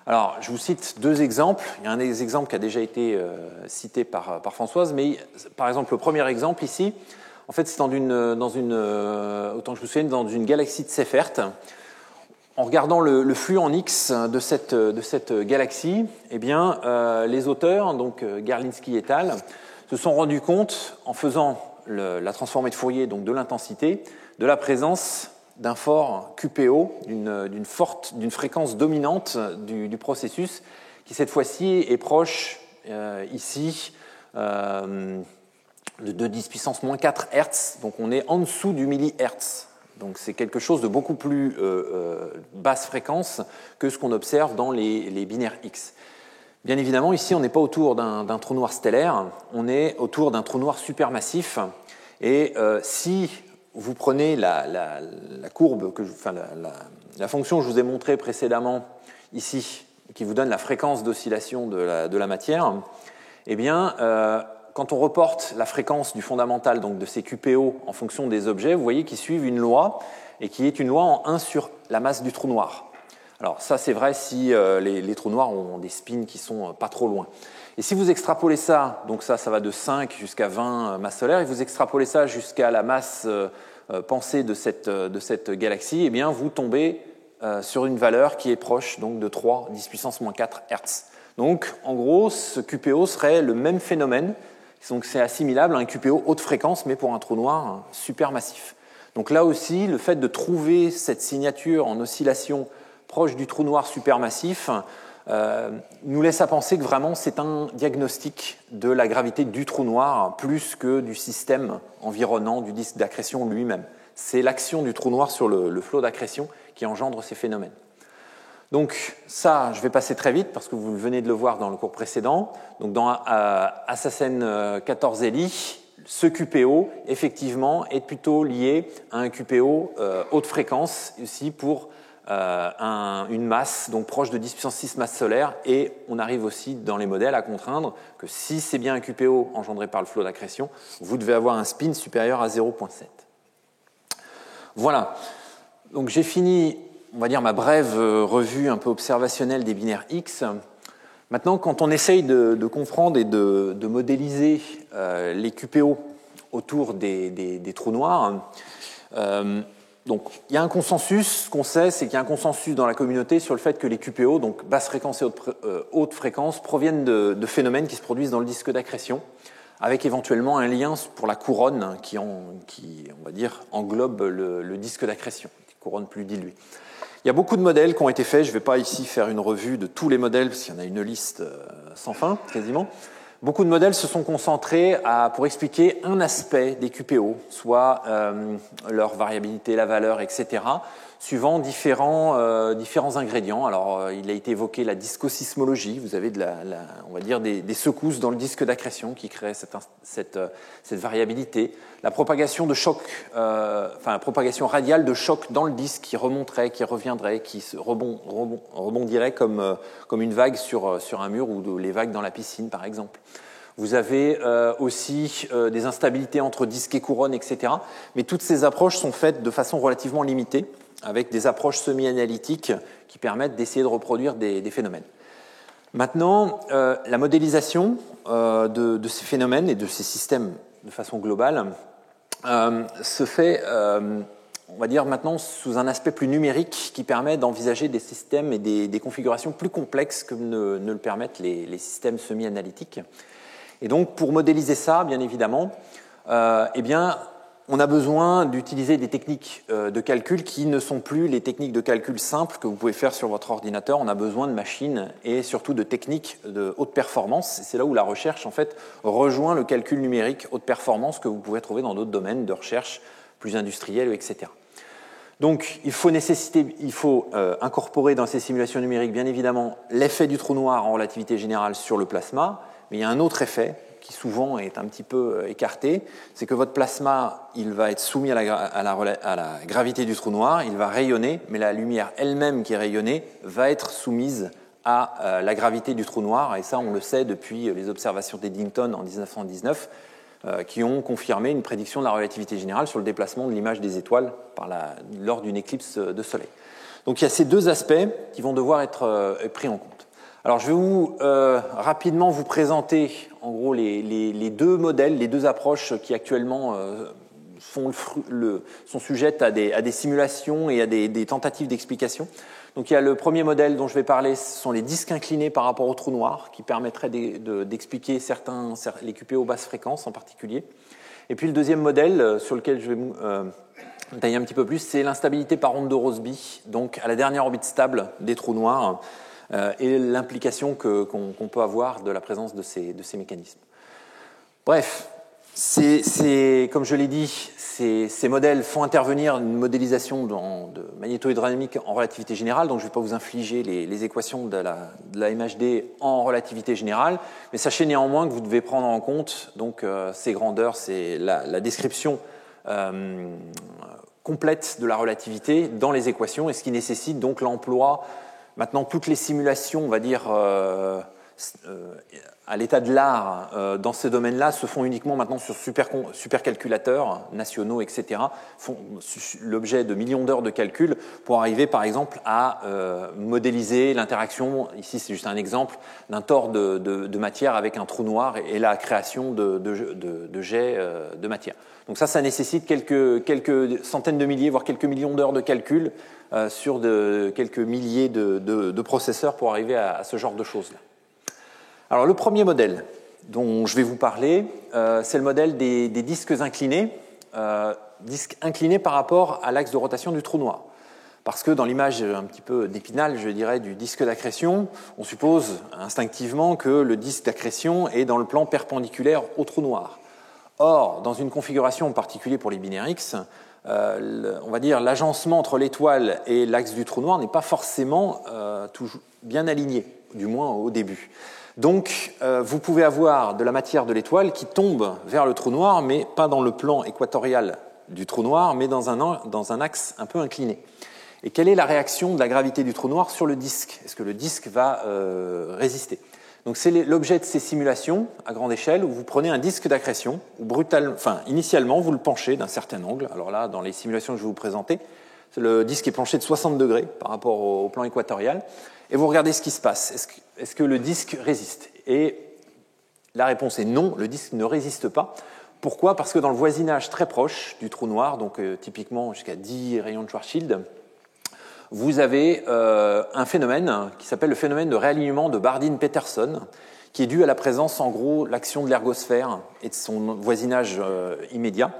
Alors, je vous cite deux exemples. Il y a un des exemples qui a déjà été cité par Françoise, mais par exemple, le premier exemple ici, en fait, c'est autant que je me souvienne, dans une galaxie de Seyfert. En regardant le flux en X de cette galaxie, eh bien, les auteurs, donc Garlinski et al., se sont rendus compte, en faisant la transformée de Fourier, donc de l'intensité, de la présence d'un fort QPO, d'une fréquence dominante du processus, qui cette fois-ci est proche, ici, de 10 puissance moins 4 Hz, donc on est en dessous du millihertz. Donc c'est quelque chose de beaucoup plus basse fréquence que ce qu'on observe dans les binaires X. Bien évidemment, ici, on n'est pas autour d'un trou noir stellaire, on est autour d'un trou noir supermassif. Et si vous prenez la courbe, la fonction que je vous ai montrée précédemment ici, qui vous donne la fréquence d'oscillation de la matière, eh bien, quand on reporte la fréquence du fondamental, donc de ces QPO, en fonction des objets, vous voyez qu'ils suivent une loi, et qui est une loi en 1 sur la masse du trou noir. Alors ça, c'est vrai si les trous noirs ont des spins qui sont pas trop loin. Et si vous extrapolez ça, donc ça va de 5 jusqu'à 20 masses solaires, et vous extrapolez ça jusqu'à la masse pensée de cette galaxie, eh bien, vous tombez sur une valeur qui est proche donc, de 3, 10 puissance moins 4 Hz. Donc, en gros, ce QPO serait le même phénomène. Donc c'est assimilable à un QPO haute fréquence, mais pour un trou noir supermassif. Donc là aussi, le fait de trouver cette signature en oscillation proche du trou noir supermassif nous laisse à penser que vraiment c'est un diagnostic de la gravité du trou noir plus que du système environnant du disque d'accrétion lui-même. C'est l'action du trou noir sur le flot d'accrétion qui engendre ces phénomènes. Donc ça, je vais passer très vite parce que vous venez de le voir dans le cours précédent. Donc dans Assassin 14 Eli, ce QPO, effectivement, est plutôt lié à un QPO haute fréquence, aussi pour une masse donc proche de 10 puissance 6 masses solaires. Et on arrive aussi dans les modèles à contraindre que si c'est bien un QPO engendré par le flot d'accrétion, vous devez avoir un spin supérieur à 0,7. Voilà. Donc j'ai fini, on va dire, ma brève revue un peu observationnelle des binaires X. Maintenant, quand on essaye de comprendre et de modéliser les QPO autour des trous noirs, donc il y a un consensus, ce qu'on sait, c'est qu'il y a un consensus dans la communauté sur le fait que les QPO, donc basse fréquence et haute fréquence, proviennent de phénomènes qui se produisent dans le disque d'accrétion, avec éventuellement un lien pour la couronne qui on va dire, englobe le disque d'accrétion, une couronne plus diluée. Il y a beaucoup de modèles qui ont été faits. Je ne vais pas ici faire une revue de tous les modèles, parce qu'il y en a une liste sans fin, quasiment. Beaucoup de modèles se sont concentrés pour expliquer un aspect des QPO, soit leur variabilité, la valeur, etc., suivant différents ingrédients. Alors, il a été évoqué la discosismologie. Vous avez on va dire des secousses dans le disque d'accrétion qui créent cette variabilité. La propagation de choc, la propagation radiale de choc dans le disque qui remonterait, qui reviendrait, qui rebondirait comme une vague sur un mur ou les vagues dans la piscine, par exemple. Vous avez aussi des instabilités entre disque et couronne, etc. Mais toutes ces approches sont faites de façon relativement limitée, avec des approches semi-analytiques qui permettent d'essayer de reproduire des phénomènes. Maintenant, la modélisation de ces phénomènes et de ces systèmes de façon globale se fait, on va dire maintenant, sous un aspect plus numérique qui permet d'envisager des systèmes et des configurations plus complexes que ne le permettent les systèmes semi-analytiques. Et donc, pour modéliser ça, bien évidemment, eh bien, on a besoin d'utiliser des techniques de calcul qui ne sont plus les techniques de calcul simples que vous pouvez faire sur votre ordinateur. On a besoin de machines et surtout de techniques de haute performance. C'est là où la recherche, en fait, rejoint le calcul numérique haute performance que vous pouvez trouver dans d'autres domaines de recherche plus industriels, etc. Donc, il faut incorporer dans ces simulations numériques, bien évidemment, l'effet du trou noir en relativité générale sur le plasma, mais il y a un autre effet qui souvent est un petit peu écarté, c'est que votre plasma, il va être soumis à la gravité du trou noir, il va rayonner, mais la lumière elle-même qui est rayonnée va être soumise à la gravité du trou noir, et ça on le sait depuis les observations d'Eddington en 1919, qui ont confirmé une prédiction de la relativité générale sur le déplacement de l'image des étoiles lors d'une éclipse de soleil. Donc il y a ces deux aspects qui vont devoir être pris en compte. Alors, je vais rapidement vous présenter en gros les deux modèles, les deux approches qui actuellement sont sujettes à des simulations et à des tentatives d'explication. Donc il y a le premier modèle dont je vais parler, ce sont les disques inclinés par rapport aux trous noirs, qui permettraient d'expliquer les QPO basses fréquences en particulier. Et puis le deuxième modèle sur lequel je vais détailler un petit peu plus, c'est l'instabilité par onde de Rossby, donc à la dernière orbite stable des trous noirs, et l'implication qu'on peut avoir de la présence de ces mécanismes. Bref, comme je l'ai dit, ces modèles font intervenir une modélisation de magnétohydrodynamique en relativité générale, donc je ne vais pas vous infliger les équations de la MHD en relativité générale, mais sachez néanmoins que vous devez prendre en compte donc, ces grandeurs, c'est la description complète de la relativité dans les équations, et ce qui nécessite donc l'emploi. Maintenant, toutes les simulations, on va dire, à l'état de l'art dans ce domaine-là se font uniquement maintenant sur supercalculateurs nationaux, etc., font l'objet de millions d'heures de calcul pour arriver, par exemple, à modéliser l'interaction, ici c'est juste un exemple, d'un tore de matière avec un trou noir et la création de jets de matière. Donc ça nécessite quelques centaines de milliers, voire quelques millions d'heures de calcul sur quelques milliers de processeurs pour arriver à ce genre de choses-là. Alors le premier modèle dont je vais vous parler, c'est le modèle des disques inclinés par rapport à l'axe de rotation du trou noir. Parce que dans l'image un petit peu d'Épinal, je dirais, du disque d'accrétion, on suppose instinctivement que le disque d'accrétion est dans le plan perpendiculaire au trou noir. Or, dans une configuration en particulier pour les binaires X, on va dire l'agencement entre l'étoile et l'axe du trou noir n'est pas forcément toujours bien aligné, du moins au début. Donc, vous pouvez avoir de la matière de l'étoile qui tombe vers le trou noir, mais pas dans le plan équatorial du trou noir, mais dans un axe un peu incliné. Et quelle est la réaction de la gravité du trou noir sur le disque? Est-ce que le disque va résister? Donc, c'est l'objet de ces simulations à grande échelle où vous prenez un disque d'accrétion, où initialement, vous le penchez d'un certain angle. Alors là, dans les simulations que je vais vous présenter, le disque est penché de 60 degrés par rapport au plan équatorial. Et vous regardez ce qui se passe. Est-ce que le disque résiste? Et la réponse est non, le disque ne résiste pas. Pourquoi? Parce que dans le voisinage très proche du trou noir, donc typiquement jusqu'à 10 rayons de Schwarzschild, vous avez un phénomène qui s'appelle le phénomène de réalignement de Bardeen-Peterson, qui est dû à la présence, en gros, l'action de l'ergosphère et de son voisinage immédiat,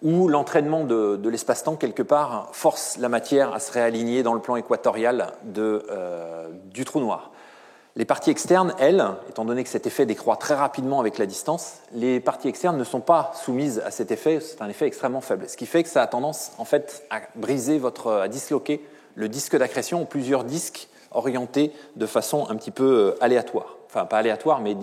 où l'entraînement de l'espace-temps, quelque part, force la matière à se réaligner dans le plan équatorial du trou noir. Les parties externes, elles, étant donné que cet effet décroît très rapidement avec la distance, les parties externes ne sont pas soumises à cet effet, c'est un effet extrêmement faible, ce qui fait que ça a tendance, en fait, à à disloquer le disque d'accrétion en plusieurs disques orientés de façon un petit peu aléatoire. Enfin, pas aléatoire, mais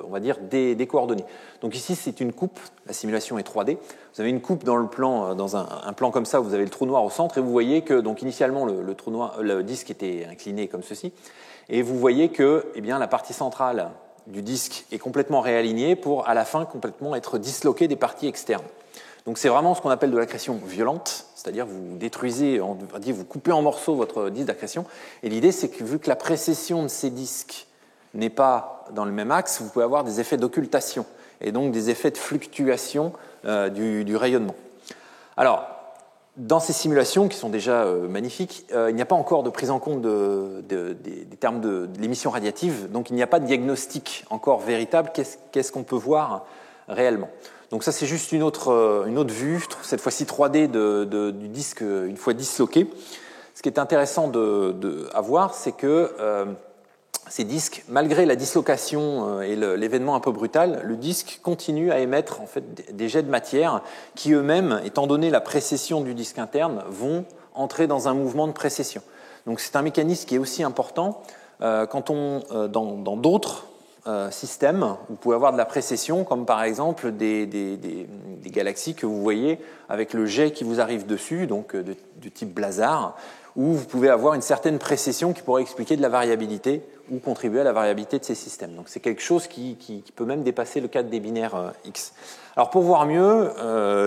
on va dire décoordonnée. Donc ici, c'est une coupe, la simulation est 3D. Vous avez une coupe dans le plan, dans un plan comme ça, où vous avez le trou noir au centre, et vous voyez que, donc initialement, le disque était incliné comme ceci, et vous voyez que la partie centrale du disque est complètement réalignée pour, à la fin, complètement être disloquée des parties externes. Donc c'est vraiment ce qu'on appelle de l'accrétion violente, c'est-à-dire vous détruisez, vous coupez en morceaux votre disque d'accrétion, et l'idée c'est que vu que la précession de ces disques n'est pas dans le même axe, vous pouvez avoir des effets d'occultation, et donc des effets de fluctuation du rayonnement. Alors, dans ces simulations, qui sont déjà magnifiques, il n'y a pas encore de prise en compte des termes de l'émission radiative, donc il n'y a pas de diagnostic encore véritable, qu'est-ce qu'on peut voir réellement. Donc ça, c'est juste une autre vue, cette fois-ci 3D du disque une fois disloqué. Ce qui est intéressant à voir, c'est que ces disques, malgré la dislocation et l'événement un peu brutal, le disque continue à émettre en fait des jets de matière qui eux-mêmes, étant donné la précession du disque interne, vont entrer dans un mouvement de précession. Donc c'est un mécanisme qui est aussi important quand dans d'autres systèmes, vous pouvez avoir de la précession, comme par exemple des galaxies que vous voyez avec le jet qui vous arrive dessus, donc de type blazar, où vous pouvez avoir une certaine précession qui pourrait expliquer de la variabilité ou contribuer à la variabilité de ces systèmes. Donc c'est quelque chose qui peut même dépasser le cadre des binaires X. Alors pour voir mieux,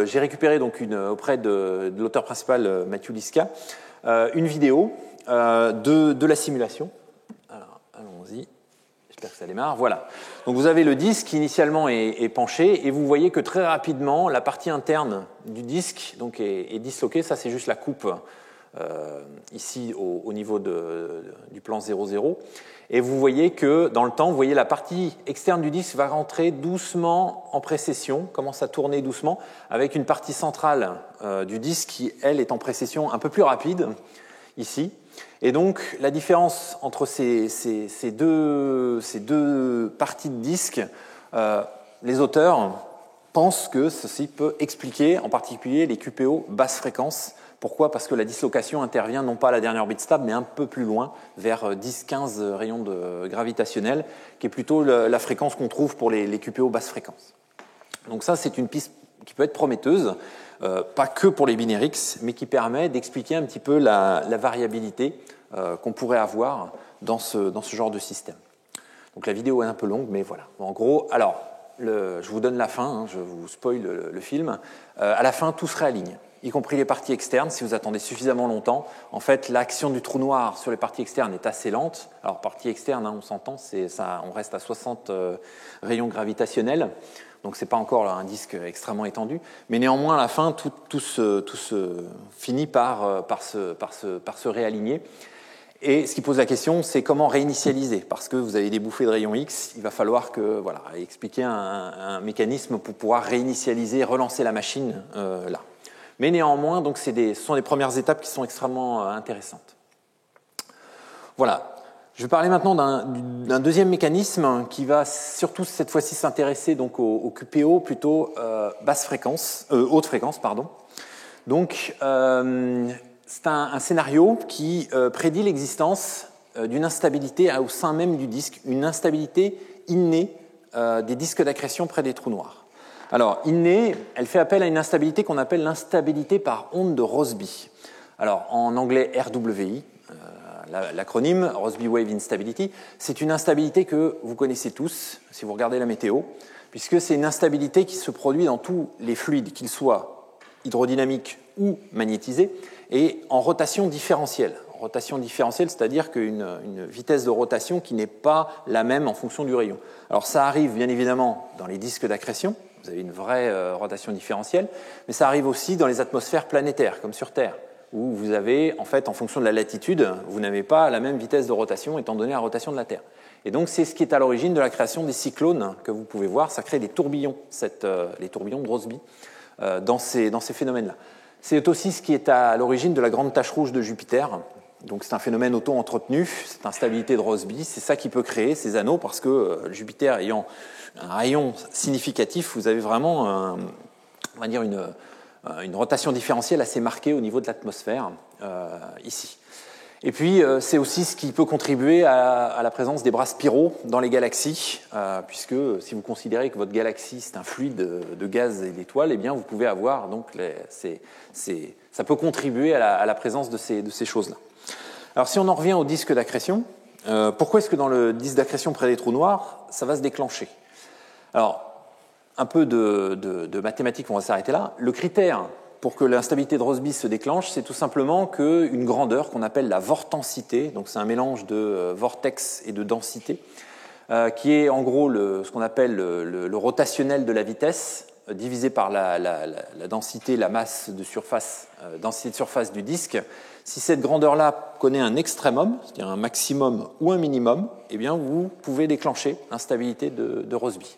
j'ai récupéré donc auprès de l'auteur principal Matthew Liska une vidéo de la simulation. Alors allons-y. J'espère que ça démarre. Voilà. Donc vous avez le disque qui initialement est penché et vous voyez que très rapidement la partie interne du disque donc est disloquée. Ça c'est juste la coupe ici au niveau du plan 0,0. Et vous voyez que dans le temps, vous voyez la partie externe du disque va rentrer doucement en précession, commence à tourner doucement, avec une partie centrale du disque qui, elle, est en précession un peu plus rapide, ici. Et donc, la différence entre ces deux parties de disque, les auteurs pensent que ceci peut expliquer, en particulier, les QPO basse fréquence. Pourquoi ? Parce que la dislocation intervient non pas à la dernière orbite stable, mais un peu plus loin, vers 10-15 rayons gravitationnels, qui est plutôt la fréquence qu'on trouve pour les QPO basse fréquence. Donc ça, c'est une piste qui peut être prometteuse, pas que pour les binaires X, mais qui permet d'expliquer un petit peu la variabilité qu'on pourrait avoir dans ce genre de système. Donc la vidéo est un peu longue, mais voilà. En gros, alors, je vous donne la fin, je vous spoil le film. À la fin, tout se réaligne, y compris les parties externes. Si vous attendez suffisamment longtemps, en fait, l'action du trou noir sur les parties externes est assez lente. Alors, partie externe, on s'entend, on reste à 60 rayons gravitationnels. Donc, ce n'est pas encore un disque extrêmement étendu. Mais néanmoins, à la fin, tout se finit par se réaligner. Et ce qui pose la question, c'est comment réinitialiser. Parce que vous avez des bouffées de rayons X, il va falloir expliquer un mécanisme pour pouvoir réinitialiser, relancer la machine là. Mais néanmoins, donc, ce sont des premières étapes qui sont extrêmement intéressantes. Voilà. Je vais parler maintenant d'un deuxième mécanisme qui va surtout cette fois-ci s'intéresser donc au QPO plutôt haute fréquence, pardon. Donc c'est un scénario qui prédit l'existence d'une instabilité au sein même du disque, une instabilité innée des disques d'accrétion près des trous noirs. Alors, innée, elle fait appel à une instabilité qu'on appelle l'instabilité par onde de Rossby. Alors, en anglais RWI, l'acronyme Rossby Wave Instability, c'est une instabilité que vous connaissez tous, si vous regardez la météo, puisque c'est une instabilité qui se produit dans tous les fluides, qu'ils soient hydrodynamiques ou magnétisés, et en rotation différentielle. Rotation différentielle, c'est-à-dire qu'une vitesse de rotation qui n'est pas la même en fonction du rayon. Alors ça arrive bien évidemment dans les disques d'accrétion, vous avez une vraie rotation différentielle, mais ça arrive aussi dans les atmosphères planétaires, comme sur Terre, où vous avez, en fait, en fonction de la latitude, vous n'avez pas la même vitesse de rotation étant donné la rotation de la Terre. Et donc c'est ce qui est à l'origine de la création des cyclones que vous pouvez voir, ça crée des tourbillons, les tourbillons de Rossby, dans ces phénomènes-là. C'est aussi ce qui est à l'origine de la grande tache rouge de Jupiter. Donc c'est un phénomène auto-entretenu, cette instabilité de Rossby, c'est ça qui peut créer ces anneaux, parce que Jupiter ayant un rayon significatif, vous avez vraiment une rotation différentielle assez marquée au niveau de l'atmosphère ici. Et puis c'est aussi ce qui peut contribuer à la présence des bras spiraux dans les galaxies, puisque si vous considérez que votre galaxie c'est un fluide de gaz et d'étoiles, eh bien vous pouvez avoir donc ça peut contribuer à la présence de ces choses-là. Alors si on en revient au disque d'accrétion, pourquoi est-ce que dans le disque d'accrétion près des trous noirs, ça va se déclencher ? Alors, un peu de mathématiques, on va s'arrêter là. Le critère pour que l'instabilité de Rossby se déclenche, c'est tout simplement qu'une grandeur qu'on appelle la vortensité, donc c'est un mélange de vortex et de densité, qui est en gros ce qu'on appelle le rotationnel de la vitesse, divisé par la densité, la masse de surface, densité de surface du disque. Si cette grandeur-là connaît un extrémum, c'est-à-dire un maximum ou un minimum, eh bien vous pouvez déclencher l'instabilité de Rossby.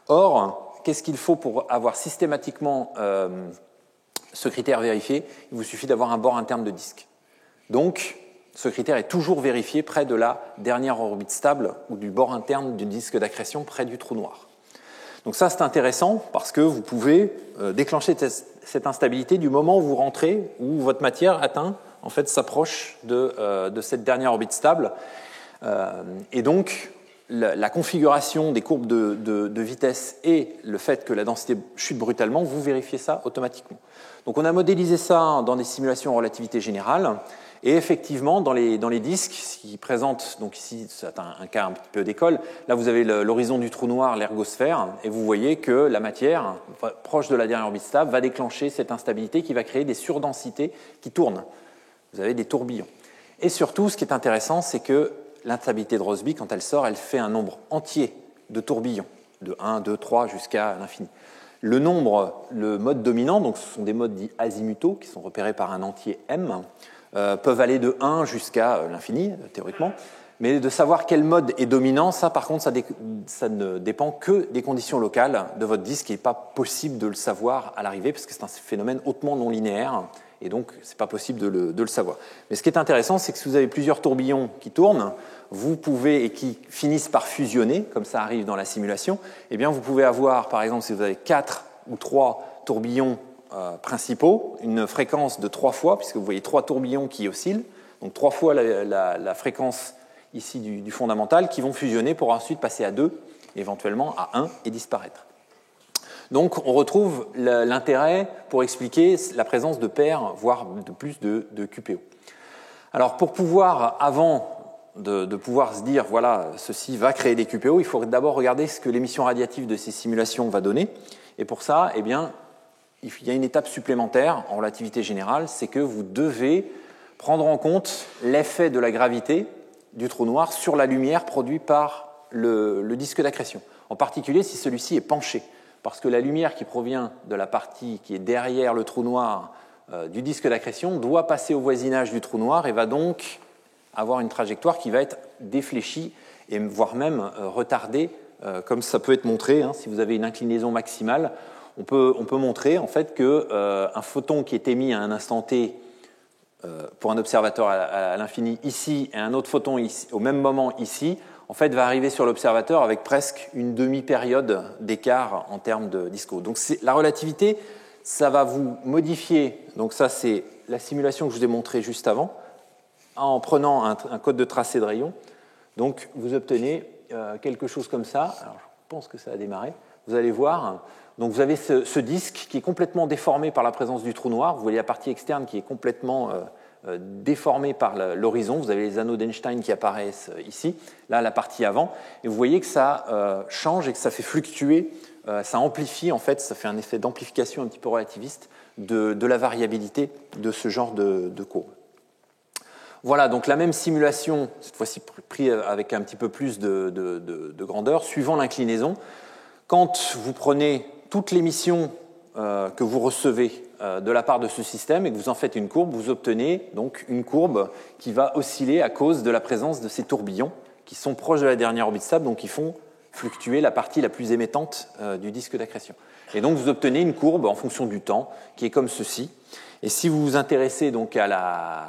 Or, qu'est-ce qu'il faut pour avoir systématiquement ce critère vérifié ? Il vous suffit d'avoir un bord interne de disque. Donc, ce critère est toujours vérifié près de la dernière orbite stable ou du bord interne du disque d'accrétion près du trou noir. Donc ça, c'est intéressant parce que vous pouvez déclencher cette instabilité du moment où vous rentrez, où votre matière s'approche de cette dernière orbite stable. Et donc, la configuration des courbes de vitesse et le fait que la densité chute brutalement, vous vérifiez ça automatiquement. Donc on a modélisé ça dans des simulations en relativité générale. Et effectivement, dans les disques, qui présentent, donc ici c'est un cas un petit peu d'école, là vous avez l'horizon du trou noir, l'ergosphère, et vous voyez que la matière, proche de la dernière orbite stable, va déclencher cette instabilité qui va créer des surdensités qui tournent. Vous avez des tourbillons. Et surtout, ce qui est intéressant, c'est que l'instabilité de Rossby, quand elle sort, elle fait un nombre entier de tourbillons, de 1, 2, 3 jusqu'à l'infini. Le mode dominant, donc ce sont des modes dits azimutaux, qui sont repérés par un entier m, peuvent aller de 1 jusqu'à l'infini, théoriquement. Mais de savoir quel mode est dominant, ça par contre, ça ne dépend que des conditions locales de votre disque. Il n'est pas possible de le savoir à l'arrivée, parce que c'est un phénomène hautement non linéaire, et donc ce n'est pas possible de le savoir. Mais ce qui est intéressant, c'est que si vous avez plusieurs tourbillons qui tournent, vous pouvez, et qui finissent par fusionner, comme ça arrive dans la simulation, eh bien vous pouvez avoir, par exemple, si vous avez 4 ou 3 tourbillons principaux, une fréquence de 3 fois, puisque vous voyez 3 tourbillons qui oscillent, donc 3 fois la fréquence ici du fondamental, qui vont fusionner pour ensuite passer à 2, éventuellement à 1 et disparaître. Donc on retrouve l'intérêt pour expliquer la présence de paires, voire de plus de QPO. Alors pour pouvoir, avant de pouvoir se dire, voilà, ceci va créer des QPO, il faut d'abord regarder ce que l'émission radiative de ces simulations va donner. Et pour ça, eh bien, il y a une étape supplémentaire en relativité générale, c'est que vous devez prendre en compte l'effet de la gravité du trou noir sur la lumière produite par le disque d'accrétion. En particulier si celui-ci est penché, parce que la lumière qui provient de la partie qui est derrière le trou noir du disque d'accrétion doit passer au voisinage du trou noir et va donc avoir une trajectoire qui va être défléchie et voire même retardée, comme ça peut être montré. Si vous avez une inclinaison maximale, on peut montrer en fait qu'un photon qui est émis à un instant t pour un observateur à l'infini ici et un autre photon ici, au même moment ici, en fait, va arriver sur l'observateur avec presque une demi-période d'écart en termes de disco. Donc la relativité, ça va vous modifier. Donc ça, c'est la simulation que je vous ai montrée juste avant, en prenant un code de tracé de rayon. Donc vous obtenez quelque chose comme ça. Alors je pense que ça a démarré. Vous allez voir. Donc vous avez ce disque qui est complètement déformé par la présence du trou noir. Vous voyez la partie externe qui est complètement déformée par l'horizon. Vous avez les anneaux d'Einstein qui apparaissent ici. Là, la partie avant. Et vous voyez que ça change et que ça fait fluctuer. Ça amplifie, en fait, ça fait un effet d'amplification un petit peu relativiste de la variabilité de ce genre de courbe. Voilà, donc la même simulation, cette fois-ci prise avec un petit peu plus de grandeur, suivant l'inclinaison. Quand vous prenez toute l'émission que vous recevez de la part de ce système et que vous en faites une courbe, vous obtenez donc une courbe qui va osciller à cause de la présence de ces tourbillons qui sont proches de la dernière orbite stable, donc qui font fluctuer la partie la plus émettante du disque d'accrétion. Et donc vous obtenez une courbe en fonction du temps qui est comme ceci. Et si vous vous intéressez donc à la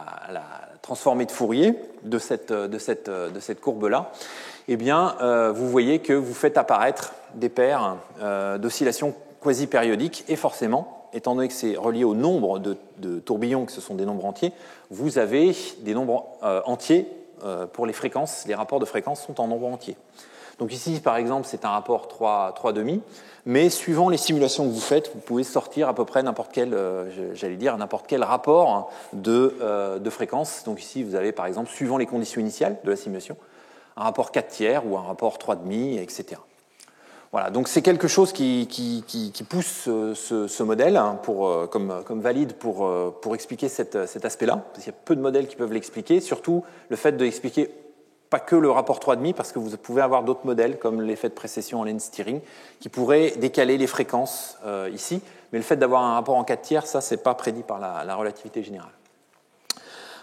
transformée de Fourier de cette courbe-là, eh bien, vous voyez que vous faites apparaître des paires d'oscillations quasi-périodiques et forcément, étant donné que c'est relié au nombre de tourbillons, que ce sont des nombres entiers, vous avez des nombres entiers pour les fréquences. Les rapports de fréquences sont en nombres entiers. Donc ici, par exemple, c'est un rapport 3,5, mais suivant les simulations que vous faites, vous pouvez sortir à peu près n'importe quel rapport de fréquences. Donc ici, vous avez, par exemple, suivant les conditions initiales de la simulation, un rapport 4 tiers ou un rapport 3,5, etc. Voilà, donc c'est quelque chose qui pousse ce modèle comme valide pour expliquer cet aspect-là. Parce qu'il y a peu de modèles qui peuvent l'expliquer, surtout le fait d'expliquer pas que le rapport 3,5, parce que vous pouvez avoir d'autres modèles, comme l'effet de précession en lane steering, qui pourraient décaler les fréquences ici. Mais le fait d'avoir un rapport en 4 tiers, ça, c'est pas prédit par la relativité générale.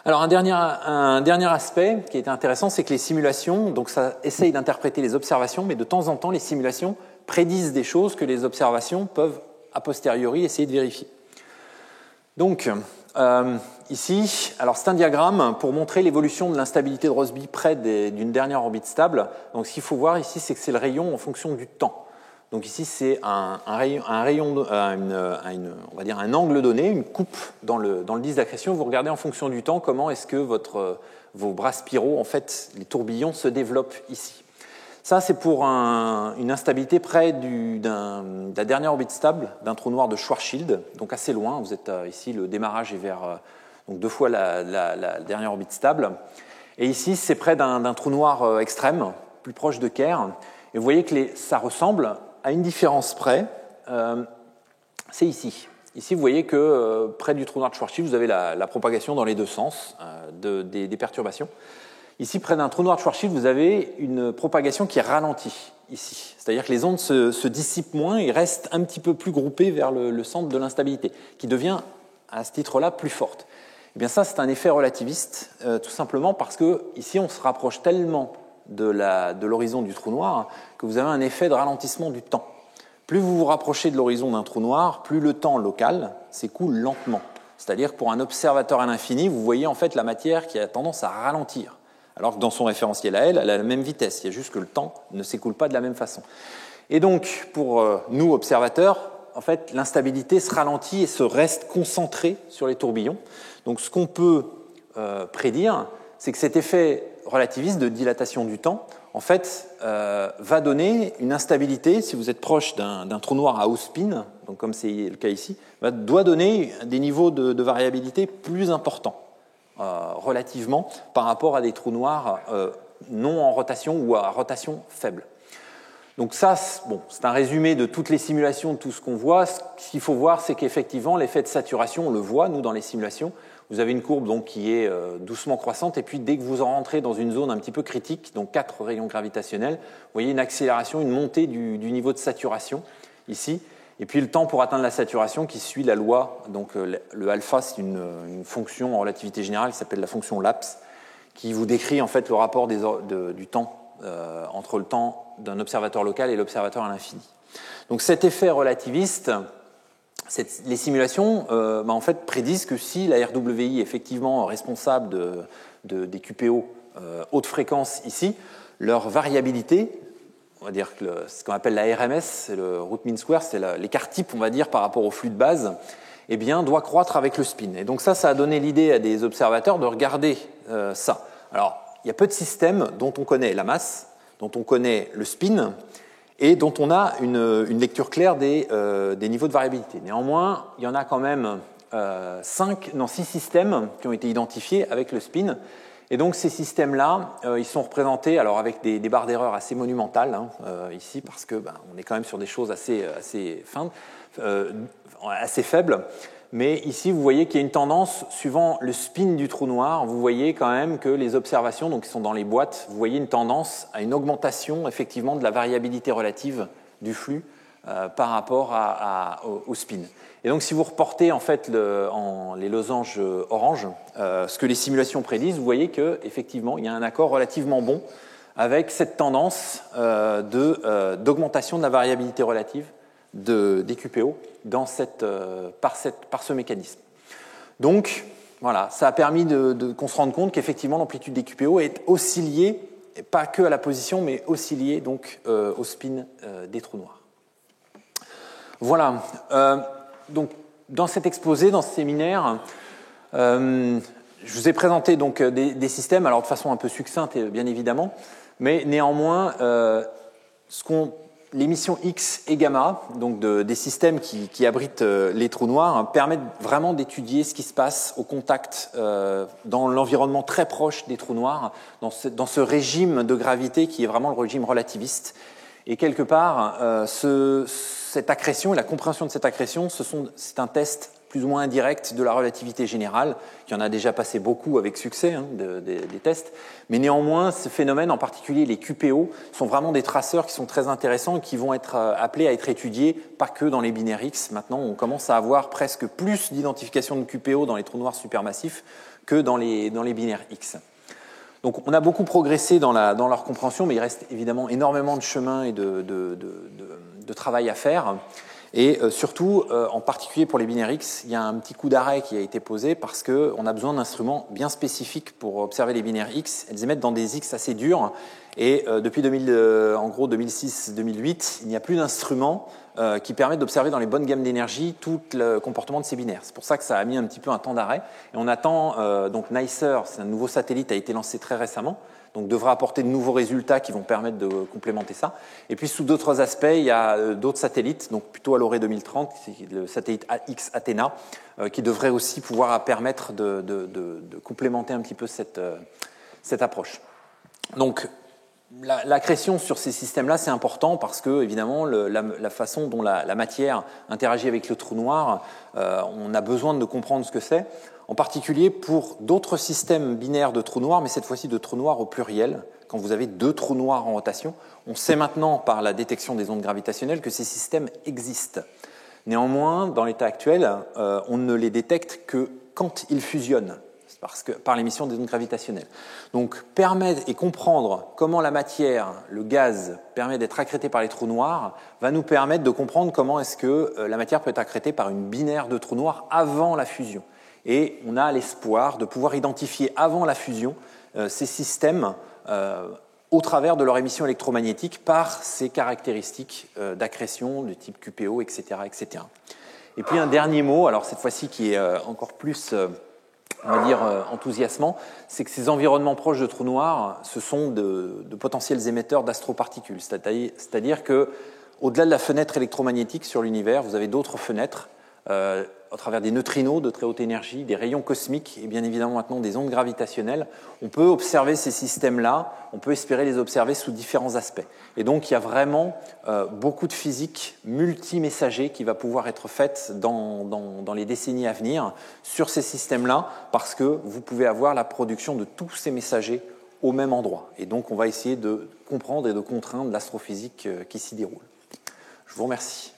Alors un dernier aspect qui est intéressant, c'est que les simulations, donc ça essaye d'interpréter les observations, mais de temps en temps, les simulations prédisent des choses que les observations peuvent a posteriori essayer de vérifier. Donc ici, alors c'est un diagramme pour montrer l'évolution de l'instabilité de Rossby près d'une dernière orbite stable. Donc ce qu'il faut voir ici, c'est que c'est le rayon en fonction du temps. Donc ici, c'est un angle donné, une coupe dans le disque d'accrétion. Vous regardez en fonction du temps comment est-ce que vos bras spiraux, en fait, les tourbillons se développent ici. Ça, c'est pour une instabilité près de la dernière orbite stable d'un trou noir de Schwarzschild, donc assez loin. Vous êtes ici, le démarrage est vers donc 2 fois la dernière orbite stable. Et ici, c'est près d'un trou noir extrême, plus proche de Kerr. Et vous voyez que ça ressemble à une différence près, c'est ici. Ici, vous voyez que près du trou noir de Schwarzschild, vous avez la propagation dans les deux sens des perturbations. Ici, près d'un trou noir de Schwarzschild, vous avez une propagation qui est ralentie ici. C'est-à-dire que les ondes se dissipent moins et restent un petit peu plus groupées vers le centre de l'instabilité, qui devient, à ce titre-là, plus forte. Eh bien ça, c'est un effet relativiste, tout simplement parce que ici, on se rapproche tellement de l'horizon du trou noir que vous avez un effet de ralentissement du temps. Plus vous vous rapprochez de l'horizon d'un trou noir, plus le temps local s'écoule lentement. C'est-à-dire que pour un observateur à l'infini, vous voyez en fait la matière qui a tendance à ralentir. Alors que dans son référentiel à elle a la même vitesse. Il y a juste que le temps ne s'écoule pas de la même façon. Et donc, pour nous, observateurs, en fait, l'instabilité se ralentit et se reste concentrée sur les tourbillons. Donc, ce qu'on peut prédire, c'est que cet effet relativiste de dilatation du temps, en fait, va donner une instabilité, si vous êtes proche d'un trou noir à haut spin, donc comme c'est le cas ici, doit donner des niveaux de variabilité plus importants, relativement, par rapport à des trous noirs non en rotation ou à rotation faible. Donc ça, bon, c'est un résumé de toutes les simulations, de tout ce qu'on voit. Ce qu'il faut voir, c'est qu'effectivement, l'effet de saturation, on le voit, nous, dans les simulations. Vous avez une courbe donc, qui est doucement croissante, et puis dès que vous en rentrez dans une zone un petit peu critique, donc 4 rayons gravitationnels, vous voyez une accélération, une montée du niveau de saturation, ici. Et puis le temps pour atteindre la saturation qui suit la loi. Donc le alpha, c'est une fonction en relativité générale qui s'appelle la fonction Laps, qui vous décrit en fait le rapport du temps entre le temps d'un observateur local et l'observateur à l'infini. Donc cet effet relativiste, les simulations en fait, prédisent que si la RWI est effectivement responsable des QPO haute fréquence ici, leur variabilité, on va dire que ce qu'on appelle la RMS, c'est le root mean square, c'est l'écart type, on va dire, par rapport au flux de base, eh bien, doit croître avec le spin. Et donc ça a donné l'idée à des observateurs de regarder ça. Alors, il y a peu de systèmes dont on connaît la masse, dont on connaît le spin, et dont on a une lecture claire des niveaux de variabilité. Néanmoins, il y en a quand même 6 systèmes qui ont été identifiés avec le spin. Et donc ces systèmes-là, ils sont représentés alors avec des barres d'erreur assez monumentales ici, parce que on est quand même sur des choses assez faibles. Mais ici, vous voyez qu'il y a une tendance, suivant le spin du trou noir, vous voyez quand même que les observations, donc qui sont dans les boîtes, vous voyez une tendance à une augmentation effectivement de la variabilité relative du flux par rapport au spin. Et donc, si vous reportez en fait les losanges orange, ce que les simulations prédisent, vous voyez qu'effectivement, il y a un accord relativement bon avec cette tendance d'augmentation de la variabilité relative des QPO par ce mécanisme. Donc, voilà, ça a permis qu'on se rende compte qu'effectivement, l'amplitude des QPO est aussi liée, pas que à la position, mais aussi liée donc, au spin des trous noirs. Voilà. Donc, dans cet exposé, dans ce séminaire, je vous ai présenté donc, des systèmes, alors de façon un peu succincte, bien évidemment, mais néanmoins, les missions X et gamma, donc des systèmes qui abritent les trous noirs, permettent vraiment d'étudier ce qui se passe au contact dans l'environnement très proche des trous noirs, dans ce régime de gravité qui est vraiment le régime relativiste. Et quelque part, cette accrétion et la compréhension de cette accrétion, c'est un test plus ou moins indirect de la relativité générale, qui en a déjà passé beaucoup avec succès, des tests. Mais néanmoins, ce phénomène, en particulier les QPO, sont vraiment des traceurs qui sont très intéressants et qui vont être appelés à être étudiés, pas que dans les binaires X. Maintenant, on commence à avoir presque plus d'identification de QPO dans les trous noirs supermassifs que dans les binaires X. Donc, on a beaucoup progressé dans leur compréhension, mais il reste évidemment énormément de chemin et de travail à faire. Et surtout, en particulier pour les binaires X, il y a un petit coup d'arrêt qui a été posé parce qu'on a besoin d'instruments bien spécifiques pour observer les binaires X. Elles émettent dans des X assez durs. Et depuis 2006-2008, il n'y a plus d'instruments qui permettent d'observer dans les bonnes gammes d'énergie tout le comportement de ces binaires. C'est pour ça que ça a mis un petit peu un temps d'arrêt. Et on attend, donc NICER, c'est un nouveau satellite, a été lancé très récemment, donc devra apporter de nouveaux résultats qui vont permettre de complémenter ça. Et puis sous d'autres aspects, il y a d'autres satellites, donc plutôt à l'horizon 2030, c'est le satellite X Athena, qui devrait aussi pouvoir permettre de complémenter un petit peu cette approche. Donc, l'accrétion sur ces systèmes-là, c'est important parce que, évidemment, la façon dont la matière interagit avec le trou noir, on a besoin de comprendre ce que c'est, en particulier pour d'autres systèmes binaires de trous noirs, mais cette fois-ci de trous noirs au pluriel. Quand vous avez 2 trous noirs en rotation, on sait maintenant par la détection des ondes gravitationnelles que ces systèmes existent. Néanmoins, dans l'état actuel, on ne les détecte que quand ils fusionnent, par l'émission des ondes gravitationnelles. Donc, permettre et comprendre comment la matière, le gaz, permet d'être accrété par les trous noirs, va nous permettre de comprendre comment est-ce que la matière peut être accrétée par une binaire de trous noirs avant la fusion. Et on a l'espoir de pouvoir identifier avant la fusion ces systèmes au travers de leur émission électromagnétique par ces caractéristiques d'accrétion du type QPO, etc., etc. Et puis un dernier mot, alors cette fois-ci qui est encore plus on va dire enthousiasmant, c'est que ces environnements proches de trous noirs, ce sont de potentiels émetteurs d'astroparticules. C'est-à-dire que, au-delà de la fenêtre électromagnétique sur l'univers, vous avez d'autres fenêtres au travers des neutrinos de très haute énergie, des rayons cosmiques et bien évidemment maintenant des ondes gravitationnelles. On peut observer ces systèmes-là, on peut espérer les observer sous différents aspects. Et donc il y a vraiment beaucoup de physique multimessager qui va pouvoir être faite dans les décennies à venir sur ces systèmes-là parce que vous pouvez avoir la production de tous ces messagers au même endroit. Et donc on va essayer de comprendre et de contraindre l'astrophysique qui s'y déroule. Je vous remercie.